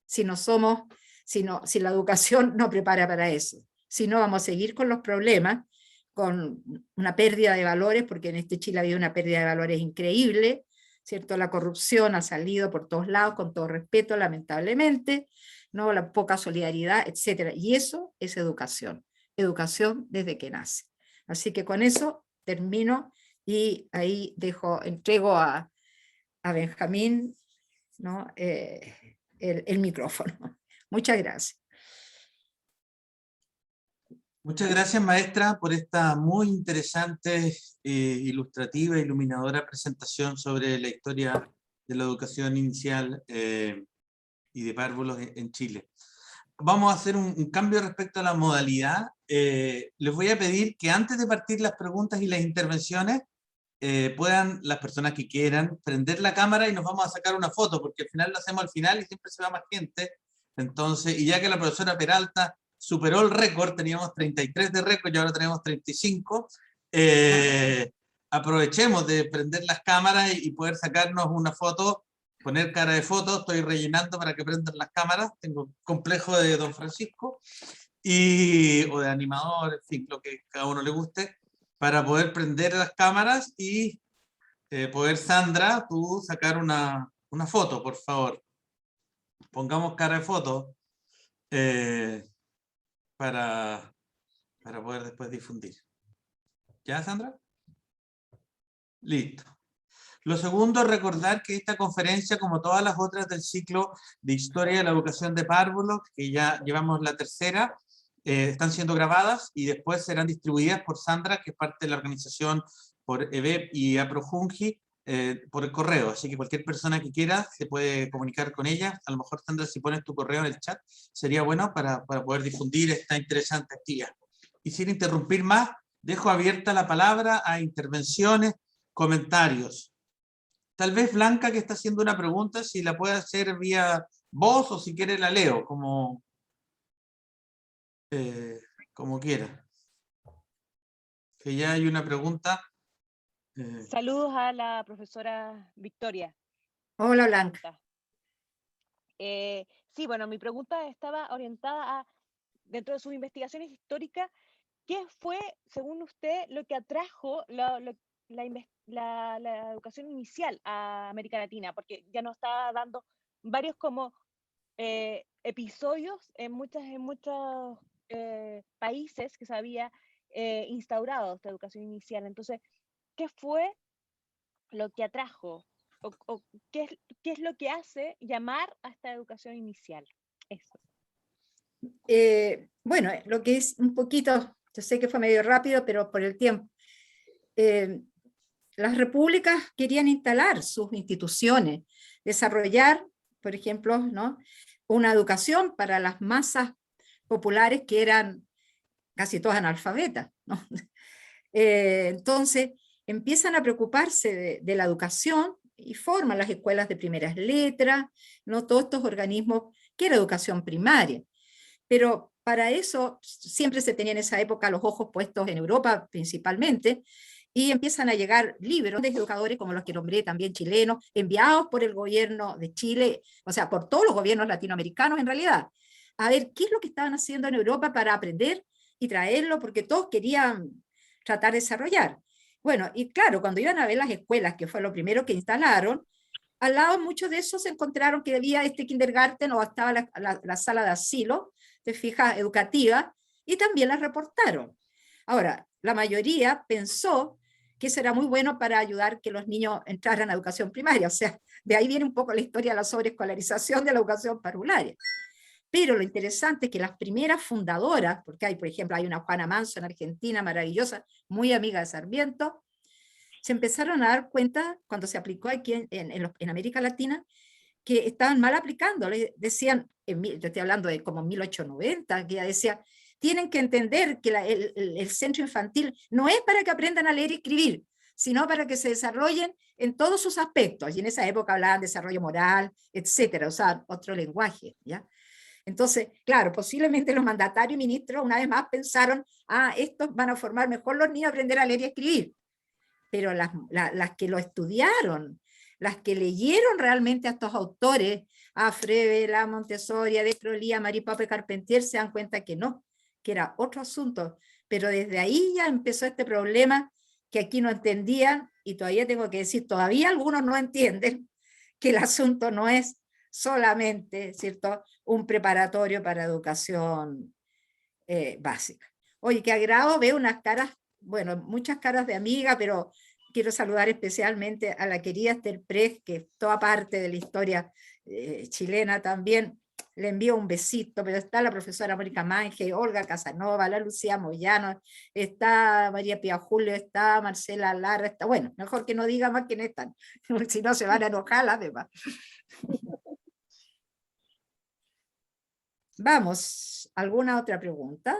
si la educación no prepara para eso? Si no, vamos a seguir con los problemas, con una pérdida de valores, porque en este Chile ha habido una pérdida de valores increíble, ¿cierto? La corrupción ha salido por todos lados, con todo respeto, lamentablemente, ¿no? La poca solidaridad, etc. Y eso es educación desde que nace. Así que con eso termino, y ahí entrego a Benjamín, ¿no? El micrófono. Muchas gracias. Muchas gracias, maestra, por esta muy interesante, ilustrativa, iluminadora presentación sobre la historia de la educación inicial y de párvulos en Chile. Vamos a hacer un cambio respecto a la modalidad. Les voy a pedir que antes de partir las preguntas y las intervenciones, puedan las personas que quieran prender la cámara y nos vamos a sacar una foto, porque al final lo hacemos al final y siempre se va más gente. Entonces, y ya que la profesora Peralta superó el récord, teníamos 33 de récord y ahora tenemos 35, aprovechemos de prender las cámaras y poder sacarnos una foto, poner cara de foto. Estoy rellenando para que prendan las cámaras, tengo complejo de Don Francisco, o de animador, en fin, lo que cada uno le guste, para poder prender las cámaras y poder, Sandra, tú sacar una foto, por favor. Pongamos cara de foto para poder después difundir. ¿Ya, Sandra? Listo. Lo segundo, recordar que esta conferencia, como todas las otras del ciclo de Historia de la Educación de Párvulos, que ya llevamos la tercera, están siendo grabadas y después serán distribuidas por Sandra, que es parte de la organización, por EBEP y APROJUNGI, por el correo. Así que cualquier persona que quiera se puede comunicar con ella. A lo mejor, Sandra, si pones tu correo en el chat, sería bueno para poder difundir esta interesante actividad. Y sin interrumpir más, dejo abierta la palabra a intervenciones, comentarios. Tal vez Blanca, que está haciendo una pregunta, si la puede hacer vía voz o si quiere la leo, como quiera. Que ya hay una pregunta. Saludos a la profesora Victoria. Hola, Blanca. Sí, bueno, mi pregunta estaba orientada a, dentro de sus investigaciones históricas, ¿qué fue, según usted, lo que atrajo la educación inicial a América Latina? Porque ya nos está dando varios como episodios en muchos países que se había instaurado esta educación inicial. Entonces, ¿qué fue lo que atrajo? ¿O qué es lo que hace llamar a esta educación inicial? Eso. Bueno, lo que es un poquito, yo sé que fue medio rápido, pero por el tiempo. Las repúblicas querían instalar sus instituciones, desarrollar, por ejemplo, ¿no?, una educación para las masas populares que eran casi todas analfabetas, ¿no? Entonces empiezan a preocuparse de la educación y forman las escuelas de primeras letras, ¿no?, todos estos organismos que era educación primaria. Pero para eso siempre se tenían en esa época los ojos puestos en Europa principalmente, y empiezan a llegar libros de educadores como los que nombré también chilenos, enviados por el gobierno de Chile, o sea, por todos los gobiernos latinoamericanos en realidad, a ver qué es lo que estaban haciendo en Europa para aprender y traerlo, porque todos querían tratar de desarrollar. Bueno, y claro, cuando iban a ver las escuelas, que fue lo primero que instalaron, al lado muchos de esos se encontraron que había este kindergarten o estaba la sala de asilo, te fijas, educativa, y también las reportaron. Ahora, la mayoría pensó que eso era muy bueno para ayudar que los niños entraran a educación primaria, o sea, de ahí viene un poco la historia de la sobreescolarización de la educación parvularia. Pero lo interesante es que las primeras fundadoras, porque hay, por ejemplo, hay una Juana Manso en Argentina, maravillosa, muy amiga de Sarmiento, se empezaron a dar cuenta, cuando se aplicó aquí en América Latina, que estaban mal aplicando. Le decían, yo estoy hablando de como 1890, que ella decía, tienen que entender que el centro infantil no es para que aprendan a leer y escribir, sino para que se desarrollen en todos sus aspectos. Y en esa época hablaban de desarrollo moral, etcétera, o sea, otro lenguaje, ¿ya? Entonces, claro, posiblemente los mandatarios y ministros una vez más pensaron, estos van a formar mejor los niños a aprender a leer y escribir. Pero las que lo estudiaron, las que leyeron realmente a estos autores, a Froebel, a Montessori, a Descrolí, a Marie Pape Carpentier, se dan cuenta que no, que era otro asunto. Pero desde ahí ya empezó este problema que aquí no entendían, y todavía tengo que decir, todavía algunos no entienden que el asunto no es solamente, ¿cierto?, un preparatorio para educación básica. Oye, qué agrado, veo unas caras, bueno, muchas caras de amiga, pero quiero saludar especialmente a la querida Esther Prez, que es toda parte de la historia chilena también. Le envío un besito, pero está la profesora Mónica Mange, Olga Casanova, la Lucía Moyano, está María Pía Julio, está Marcela Lara, está, bueno, mejor que no diga más quiénes están, si no se van a enojar las demás. Vamos, ¿alguna otra pregunta?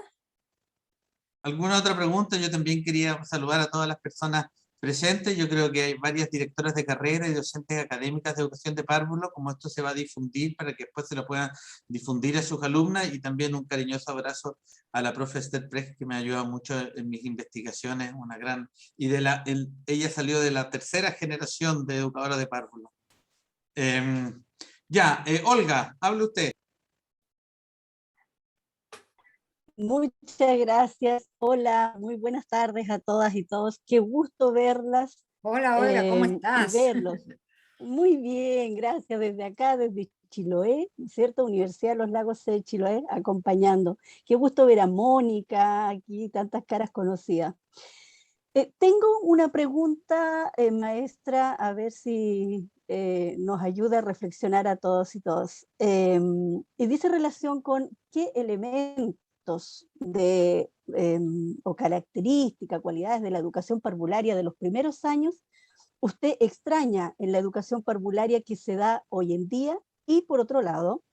¿Alguna otra pregunta? Yo también quería saludar a todas las personas presentes. Yo creo que hay varias directoras de carrera y docentes académicas de educación de párvulo, como esto se va a difundir para que después se lo puedan difundir a sus alumnas, y también un cariñoso abrazo a la profe Esther Prez, que me ayuda mucho en mis investigaciones, una gran, y ella salió de la tercera generación de educadoras de párvulo. Olga, hable usted. Muchas gracias. Hola, muy buenas tardes a todas y todos. Qué gusto verlas. Hola, Olga, ¿cómo y estás? verlos. Muy bien, gracias. Desde acá, desde Chiloé, ¿cierto? Universidad de los Lagos de Chiloé, acompañando. Qué gusto ver a Mónica, aquí tantas caras conocidas. Tengo una pregunta, maestra, a ver si nos ayuda a reflexionar a todos y todas. Y dice relación con qué elementos elementos o características, cualidades de la educación parvularia de los primeros años usted extraña en la educación parvularia que se da hoy en día? Y por otro lado,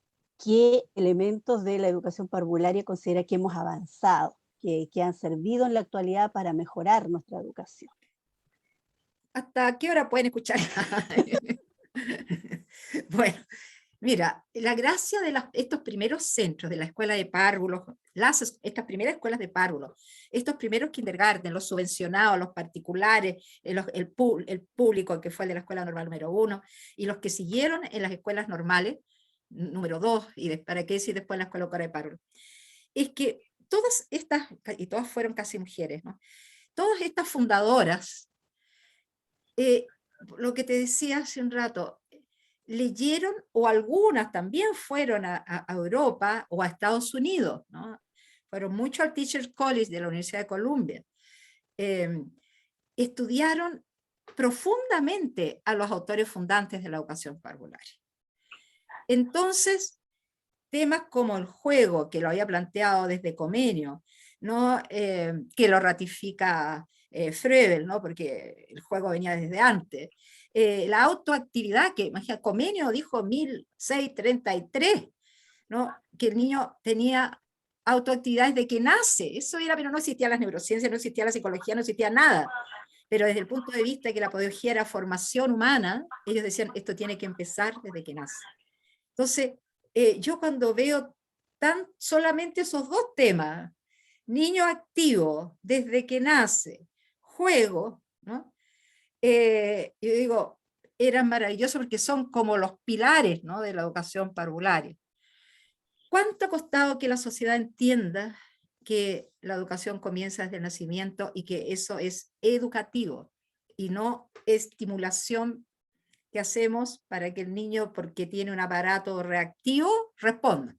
¿qué elementos de la educación parvularia considera que hemos avanzado, que han servido en la actualidad para mejorar nuestra educación? ¿Hasta qué hora pueden escuchar? Bueno, mira, la gracia de estos primeros centros de la escuela de párvulos, estas primeras escuelas de párvulos, estos primeros kindergarten, los subvencionados, los particulares, el público que fue el de la escuela normal número 1, y los que siguieron en las escuelas normales, número 2, y para qué decir después la escuela local de párvulos, es que todas estas, y todas fueron casi mujeres, ¿no? Todas estas fundadoras, lo que te decía hace un rato, leyeron, o algunas también fueron a Europa o a Estados Unidos, ¿no? Fueron mucho al Teachers College de la Universidad de Columbia. Estudiaron profundamente a los autores fundantes de la educación parvularia. Entonces, temas como el juego, que lo había planteado desde Comenio, ¿no? Que lo ratifica Froebel, ¿no? Porque el juego venía desde antes. La autoactividad, que imagina, Comenio dijo 1633, ¿no? Que el niño tenía autoactividades de que nace. Eso era, pero no existían las neurociencias, no existía la psicología, no existía nada. Pero desde el punto de vista de que la pedagogía era formación humana, ellos decían, esto tiene que empezar desde que nace. Entonces, yo cuando veo solamente esos dos temas, niño activo desde que nace, juego, ¿no? Yo digo, eran maravillosos porque son como los pilares, ¿no? De la educación parvularia. ¿Cuánto ha costado que la sociedad entienda que la educación comienza desde el nacimiento y que eso es educativo y no estimulación que hacemos para que el niño, porque tiene un aparato reactivo, responda,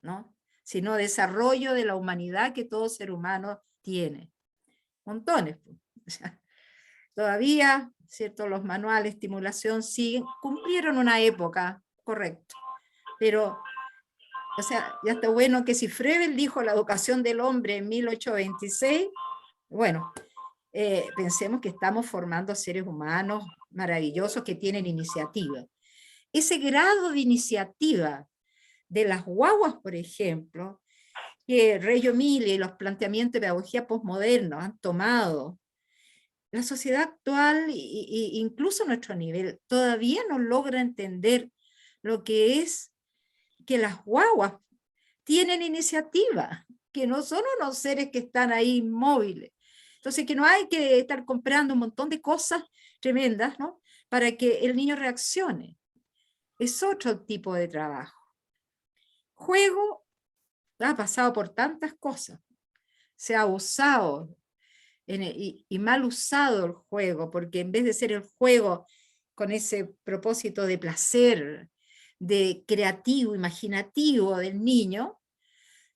¿no? Sino desarrollo de la humanidad que todo ser humano tiene? Montones. O sea, todavía, ¿cierto? Los manuales de estimulación cumplieron una época, correcto, pero, o sea, ya está bueno que si Froebel dijo la educación del hombre en 1826, bueno, pensemos que estamos formando seres humanos maravillosos que tienen iniciativa. Ese grado de iniciativa de las guaguas, por ejemplo, que Reggio Emilia y los planteamientos de pedagogía postmodernos han tomado, la sociedad actual, incluso a nuestro nivel, todavía no logra entender lo que es que las guaguas tienen iniciativa, que no son unos seres que están ahí inmóviles. Entonces, que no hay que estar comprando un montón de cosas tremendas, ¿no? Para que el niño reaccione. Es otro tipo de trabajo. Juego ha pasado por tantas cosas. Se ha abusado y mal usado el juego, porque en vez de ser el juego con ese propósito de placer, de creativo, imaginativo del niño,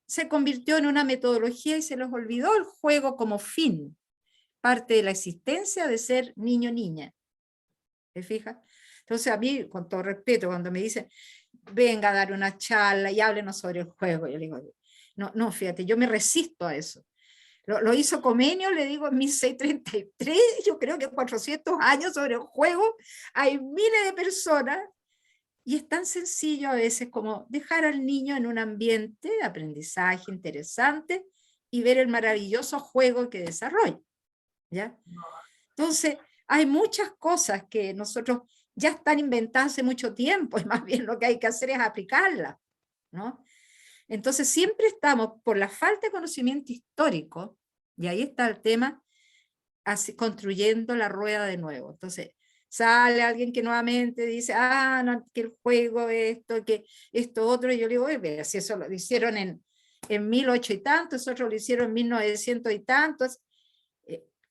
se convirtió en una metodología y se les olvidó el juego como fin, parte de la existencia de ser niño-niña. ¿Te fijas? Entonces a mí, con todo respeto, cuando me dicen, venga a dar una charla y háblenos sobre el juego, yo le digo, no, fíjate, yo me resisto a eso. Lo hizo Comenio, le digo, en 1633, yo creo que 400 años sobre el juego, hay miles de personas, y es tan sencillo a veces como dejar al niño en un ambiente de aprendizaje interesante y ver el maravilloso juego que desarrolla, ¿ya? Entonces, hay muchas cosas que nosotros ya están inventadas hace mucho tiempo, y más bien lo que hay que hacer es aplicarlas, ¿no? Entonces siempre estamos, por la falta de conocimiento histórico, y ahí está el tema, así, construyendo la rueda de nuevo. Entonces sale alguien que nuevamente dice, no, que el juego esto, que esto otro, y yo le digo, vea, si eso lo hicieron en 1800 y tantos, otros lo hicieron en 1900 y tantos.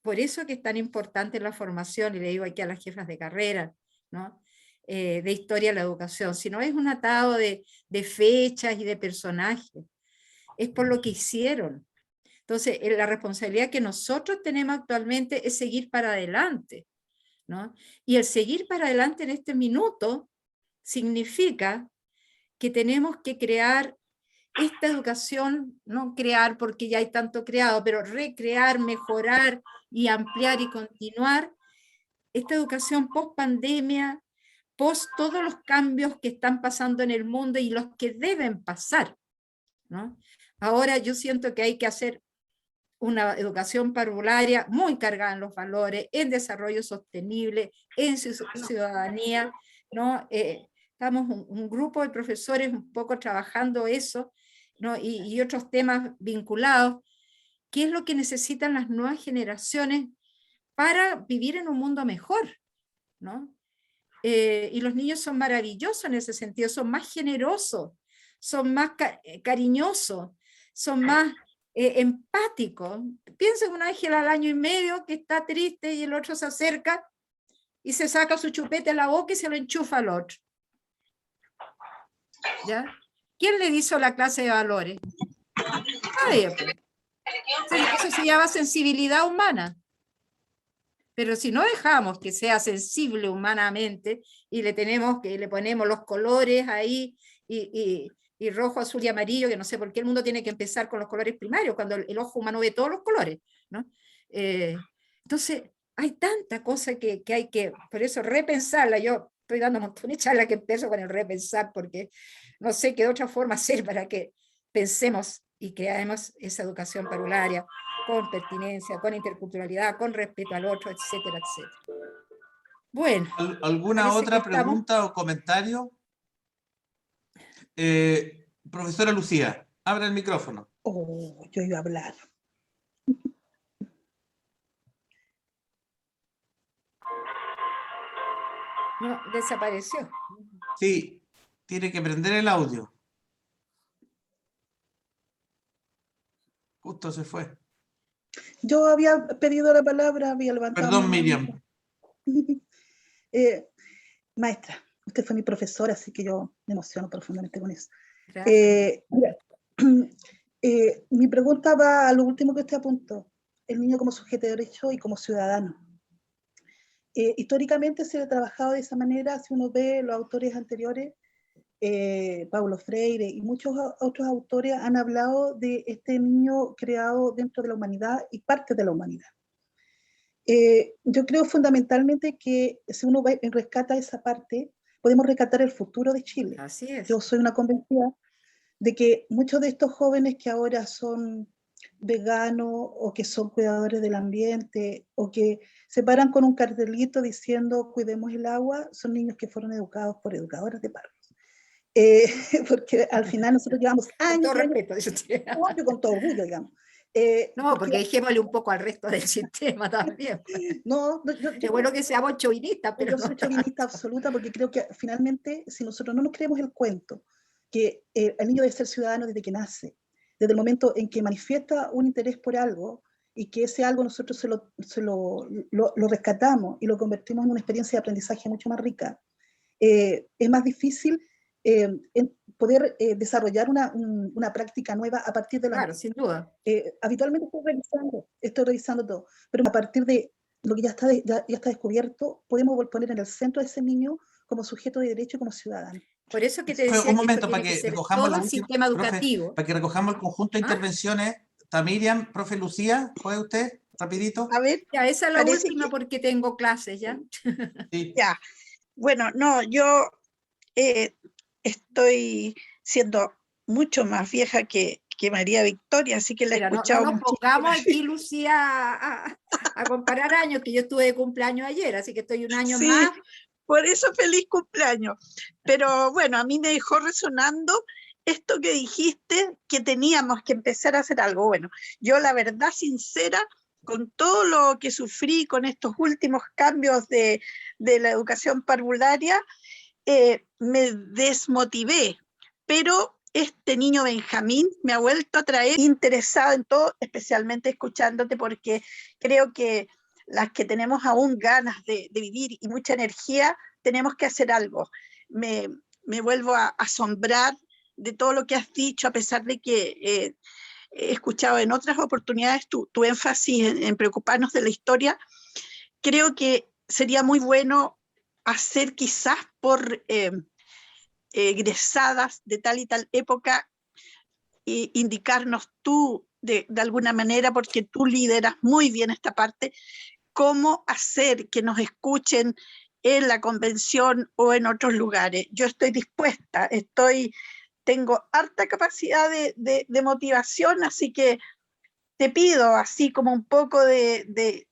Por eso que es tan importante la formación, y le digo aquí a las jefas de carrera, ¿no? De historia de la educación, si no es un atado de fechas y de personajes, es por lo que hicieron. Entonces, la responsabilidad que nosotros tenemos actualmente es seguir para adelante, ¿no? Y el seguir para adelante en este minuto significa que tenemos que crear esta educación, no crear porque ya hay tanto creado, pero recrear, mejorar y ampliar y continuar, esta educación post pandemia, post todos los cambios que están pasando en el mundo y los que deben pasar, ¿no? Ahora yo siento que hay que hacer una educación parvularia muy cargada en los valores, en desarrollo sostenible, en ciudadanía, ¿no? Estamos un grupo de profesores un poco trabajando eso, ¿no? Y otros temas vinculados. ¿Qué es lo que necesitan las nuevas generaciones para vivir en un mundo mejor, ¿no? Y los niños son maravillosos en ese sentido, son más generosos, son más cariñosos, son más empáticos. Piensa en un ángel al año y medio que está triste y el otro se acerca y se saca su chupete a la boca y se lo enchufa al otro. ¿Ya? ¿Quién le hizo la clase de valores? Nadie. Eso se llama sensibilidad humana. Pero si no dejamos que sea sensible humanamente y le ponemos los colores ahí y rojo, azul y amarillo, que no sé por qué el mundo tiene que empezar con los colores primarios, cuando el ojo humano ve todos los colores, ¿no? Entonces, hay tanta cosa que hay que, por eso, repensarla. Yo estoy dando un montón de charlas que empiezo con el repensar, porque no sé qué de otra forma hacer para que pensemos y creemos esa educación parvularia, con pertinencia, con interculturalidad, con respeto al otro, etcétera, etcétera. Bueno. ¿Alguna otra pregunta o comentario? Profesora Lucía, abra el micrófono. Oh, yo iba a hablar. No, desapareció. Sí, tiene que prender el audio. Justo se fue. Yo había pedido la palabra, había levantado. Perdón, Miriam. Maestra, usted fue mi profesora, así que yo me emociono profundamente con eso. Mi pregunta va a lo último que usted apuntó, el niño como sujeto de derecho y como ciudadano. Históricamente se ha trabajado de esa manera, si uno ve los autores anteriores, Paulo Freire y muchos otros autores han hablado de este niño creado dentro de la humanidad y parte de la humanidad. Yo creo fundamentalmente que si uno rescata esa parte, podemos rescatar el futuro de Chile. Así es. Yo soy una convencida de que muchos de estos jóvenes que ahora son veganos o que son cuidadores del ambiente o que se paran con un cartelito diciendo cuidemos el agua, son niños que fueron educados por educadoras de párvulos. Porque al final nosotros llevamos años. Con todo respeto, con todo orgullo, digamos. No, porque dejémosle un poco al resto del sistema también. No, es bueno que seamos chauvinistas, pero yo soy chauvinista absoluta porque creo que finalmente, si nosotros no nos creemos el cuento, que el niño debe ser ciudadano desde que nace, desde el momento en que manifiesta un interés por algo y que ese algo nosotros lo rescatamos y lo convertimos en una experiencia de aprendizaje mucho más rica, es más difícil en poder desarrollar una práctica nueva a partir de la... Claro, sin duda. Habitualmente estoy revisando todo, pero a partir de lo que ya está descubierto, podemos poner en el centro de ese niño como sujeto de derecho y como ciudadano. Por eso que te decía un momento que para que recojamos todo el sistema educativo. Profe, para que recojamos el conjunto de intervenciones. Está Miriam, profe Lucía, ¿puede usted? Rapidito. A ver. Ya, esa es la última porque tengo clases ya. Sí. Ya. Bueno, no, yo estoy siendo mucho más vieja que María Victoria, así que la he escuchado. No nos pongamos aquí, Lucía, a comparar años, que yo estuve de cumpleaños ayer, así que estoy un año más. Por eso feliz cumpleaños. Pero bueno, a mí me dejó resonando esto que dijiste, que teníamos que empezar a hacer algo. Bueno, yo la verdad sincera, con todo lo que sufrí con estos últimos cambios de la educación parvularia, me desmotivé, pero este niño Benjamín me ha vuelto a traer interesado en todo, especialmente escuchándote, porque creo que las que tenemos aún ganas de vivir y mucha energía, tenemos que hacer algo. Me vuelvo a asombrar de todo lo que has dicho, a pesar de que he escuchado en otras oportunidades tu énfasis en preocuparnos de la historia. Creo que sería muy bueno hacer quizás por egresadas de tal y tal época indicarnos tú de alguna manera, porque tú lideras muy bien esta parte, cómo hacer que nos escuchen en la convención o en otros lugares. Yo estoy dispuesta, tengo harta capacidad de motivación, así que te pido así como un poco de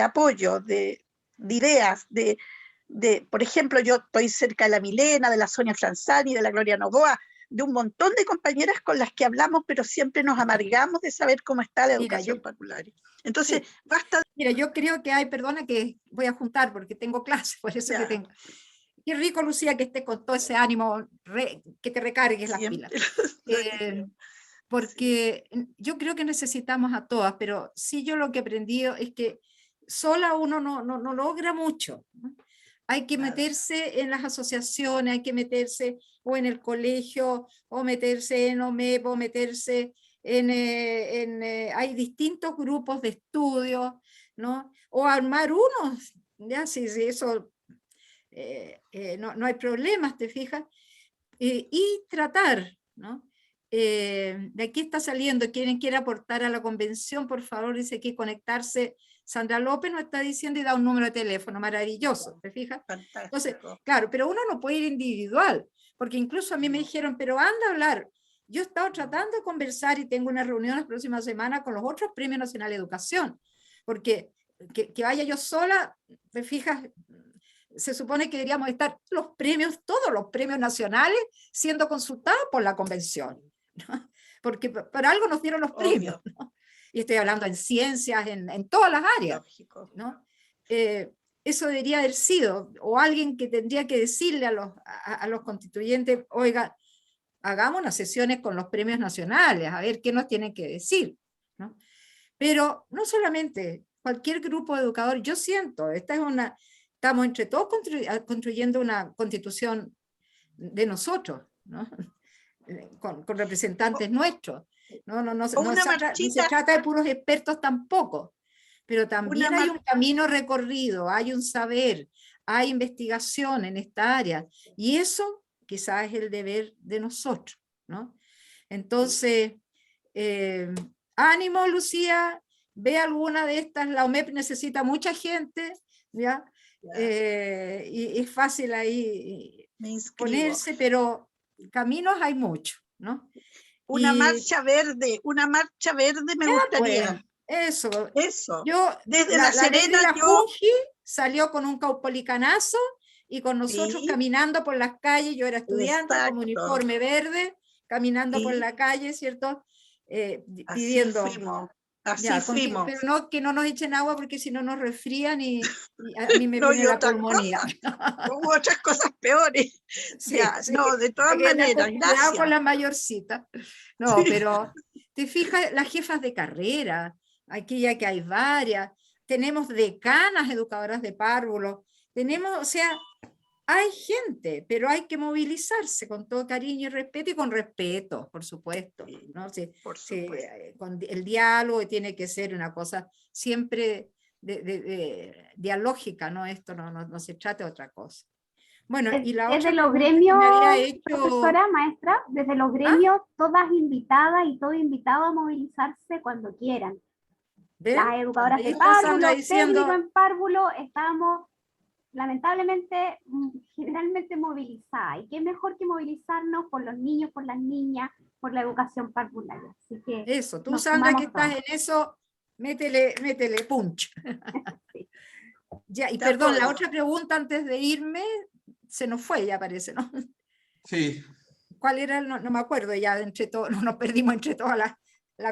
apoyo, de ideas, por ejemplo, yo estoy cerca de la Milena, de la Sonia Franzani, de la Gloria Novoa, de un montón de compañeras con las que hablamos, pero siempre nos amargamos de saber cómo está la educación parvularia. Entonces, sí. basta. Mira, yo creo que hay, perdona que voy a juntar porque tengo clase, por eso Ya. que tengo. Qué rico, Lucía, que estés con todo ese ánimo, que te recargues las pilas. Porque yo creo que necesitamos a todas, pero sí yo lo que he aprendido es que sola uno no logra mucho, ¿no? Hay que meterse en las asociaciones, hay que meterse o en el colegio, o meterse en OMEP, o meterse hay distintos grupos de estudio, ¿no? O armar unos, ya si eso no hay problemas, ¿te fijas? Y tratar, ¿no? De aquí está saliendo, quien quiera aportar a la convención, por favor, dice que conectarse. Sandra López nos está diciendo y da un número de teléfono, maravilloso, ¿te fijas? Fantástico. Entonces, claro, pero uno no puede ir individual, porque incluso a mí me dijeron, pero anda a hablar. Yo he estado tratando de conversar y tengo una reunión la próxima semana con los otros Premios Nacional de Educación, porque que vaya yo sola, ¿te fijas? Se supone que deberíamos estar todos los premios nacionales siendo consultados por la convención, ¿no? Porque para algo nos dieron los premios, ¿no? Y estoy hablando en ciencias, en todas las áreas, ¿no? Eso debería haber sido, o alguien que tendría que decirle a los constituyentes, oiga, hagamos unas sesiones con los premios nacionales, a ver qué nos tienen que decir, ¿no? Pero no solamente, cualquier grupo de educadores, yo siento, estamos entre todos construyendo una constitución de nosotros, ¿no? Con representantes nuestros. No se trata de puros expertos tampoco, pero también hay un camino recorrido, hay un saber, hay investigación en esta área, y eso quizás es el deber de nosotros, ¿no? Entonces, ánimo, Lucía, ve alguna de estas, la OMEP necesita mucha gente, ¿ya? Y es fácil ahí ponerse, pero caminos hay muchos, ¿no? Una marcha verde me gustaría. Pues, eso. Yo, desde La Serena, Fungi salió con un caupolicanazo y con nosotros caminando por las calles, yo era estudiante con uniforme verde, caminando por la calle, ¿cierto? Pidiendo. Así fuimos. Pero no, que no nos echen agua porque si no nos resfrían y a mí me viene la pulmonía. Hubo otras cosas peores. Sí, no, de todas maneras, gracias. Con la mayorcita. No, pero te fijas, las jefas de carrera, aquí ya que hay varias, tenemos decanas educadoras de párvulos, o sea, hay gente, pero hay que movilizarse con todo cariño y respeto, y con respeto, por supuesto, ¿no? Con el diálogo tiene que ser una cosa siempre dialógica, ¿no? Esto no se trata de otra cosa. Bueno, y la desde otra los gremios, profesora, maestra, desde los gremios, todas invitadas y todo invitado a movilizarse cuando quieran. ¿ven? Las educadoras de párvulo, técnicos en párvulo, estamos lamentablemente generalmente movilizadas. Y qué mejor que movilizarnos por los niños, por las niñas, por la educación parvularia. Así que eso, tú, Sandra, que estás en eso, métele punch. Sí. Ya, y perdón, la otra pregunta antes de irme, se nos fue, ya parece, ¿no? Sí. ¿Cuál era? No me acuerdo, ya entre todos, nos perdimos entre todas la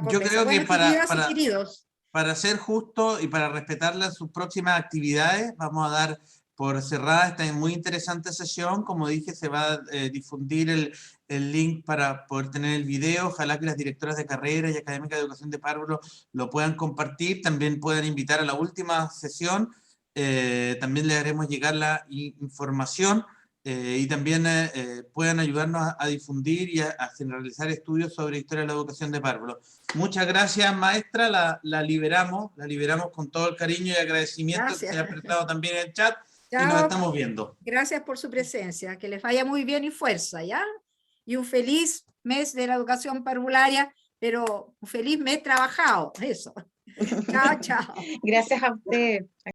Yo creo que queridas para ser justo y para respetarle sus próximas actividades, vamos a dar por cerrada esta muy interesante sesión. Como dije, se va a difundir el link para poder tener el video. Ojalá que las directoras de carrera y académicas de educación de párvulo lo puedan compartir. También puedan invitar a la última sesión. También le haremos llegar la información y también puedan ayudarnos a difundir y a realizar estudios sobre historia de la educación de párvulo. Muchas gracias, maestra. La liberamos con todo el cariño y agradecimiento que se ha prestado también en el chat. Chao. Y nos estamos viendo. Gracias por su presencia, que les vaya muy bien y fuerza, ¿ya? y un feliz mes de la educación parvularia, pero un feliz mes trabajado, eso. Chao, chao. Gracias a usted.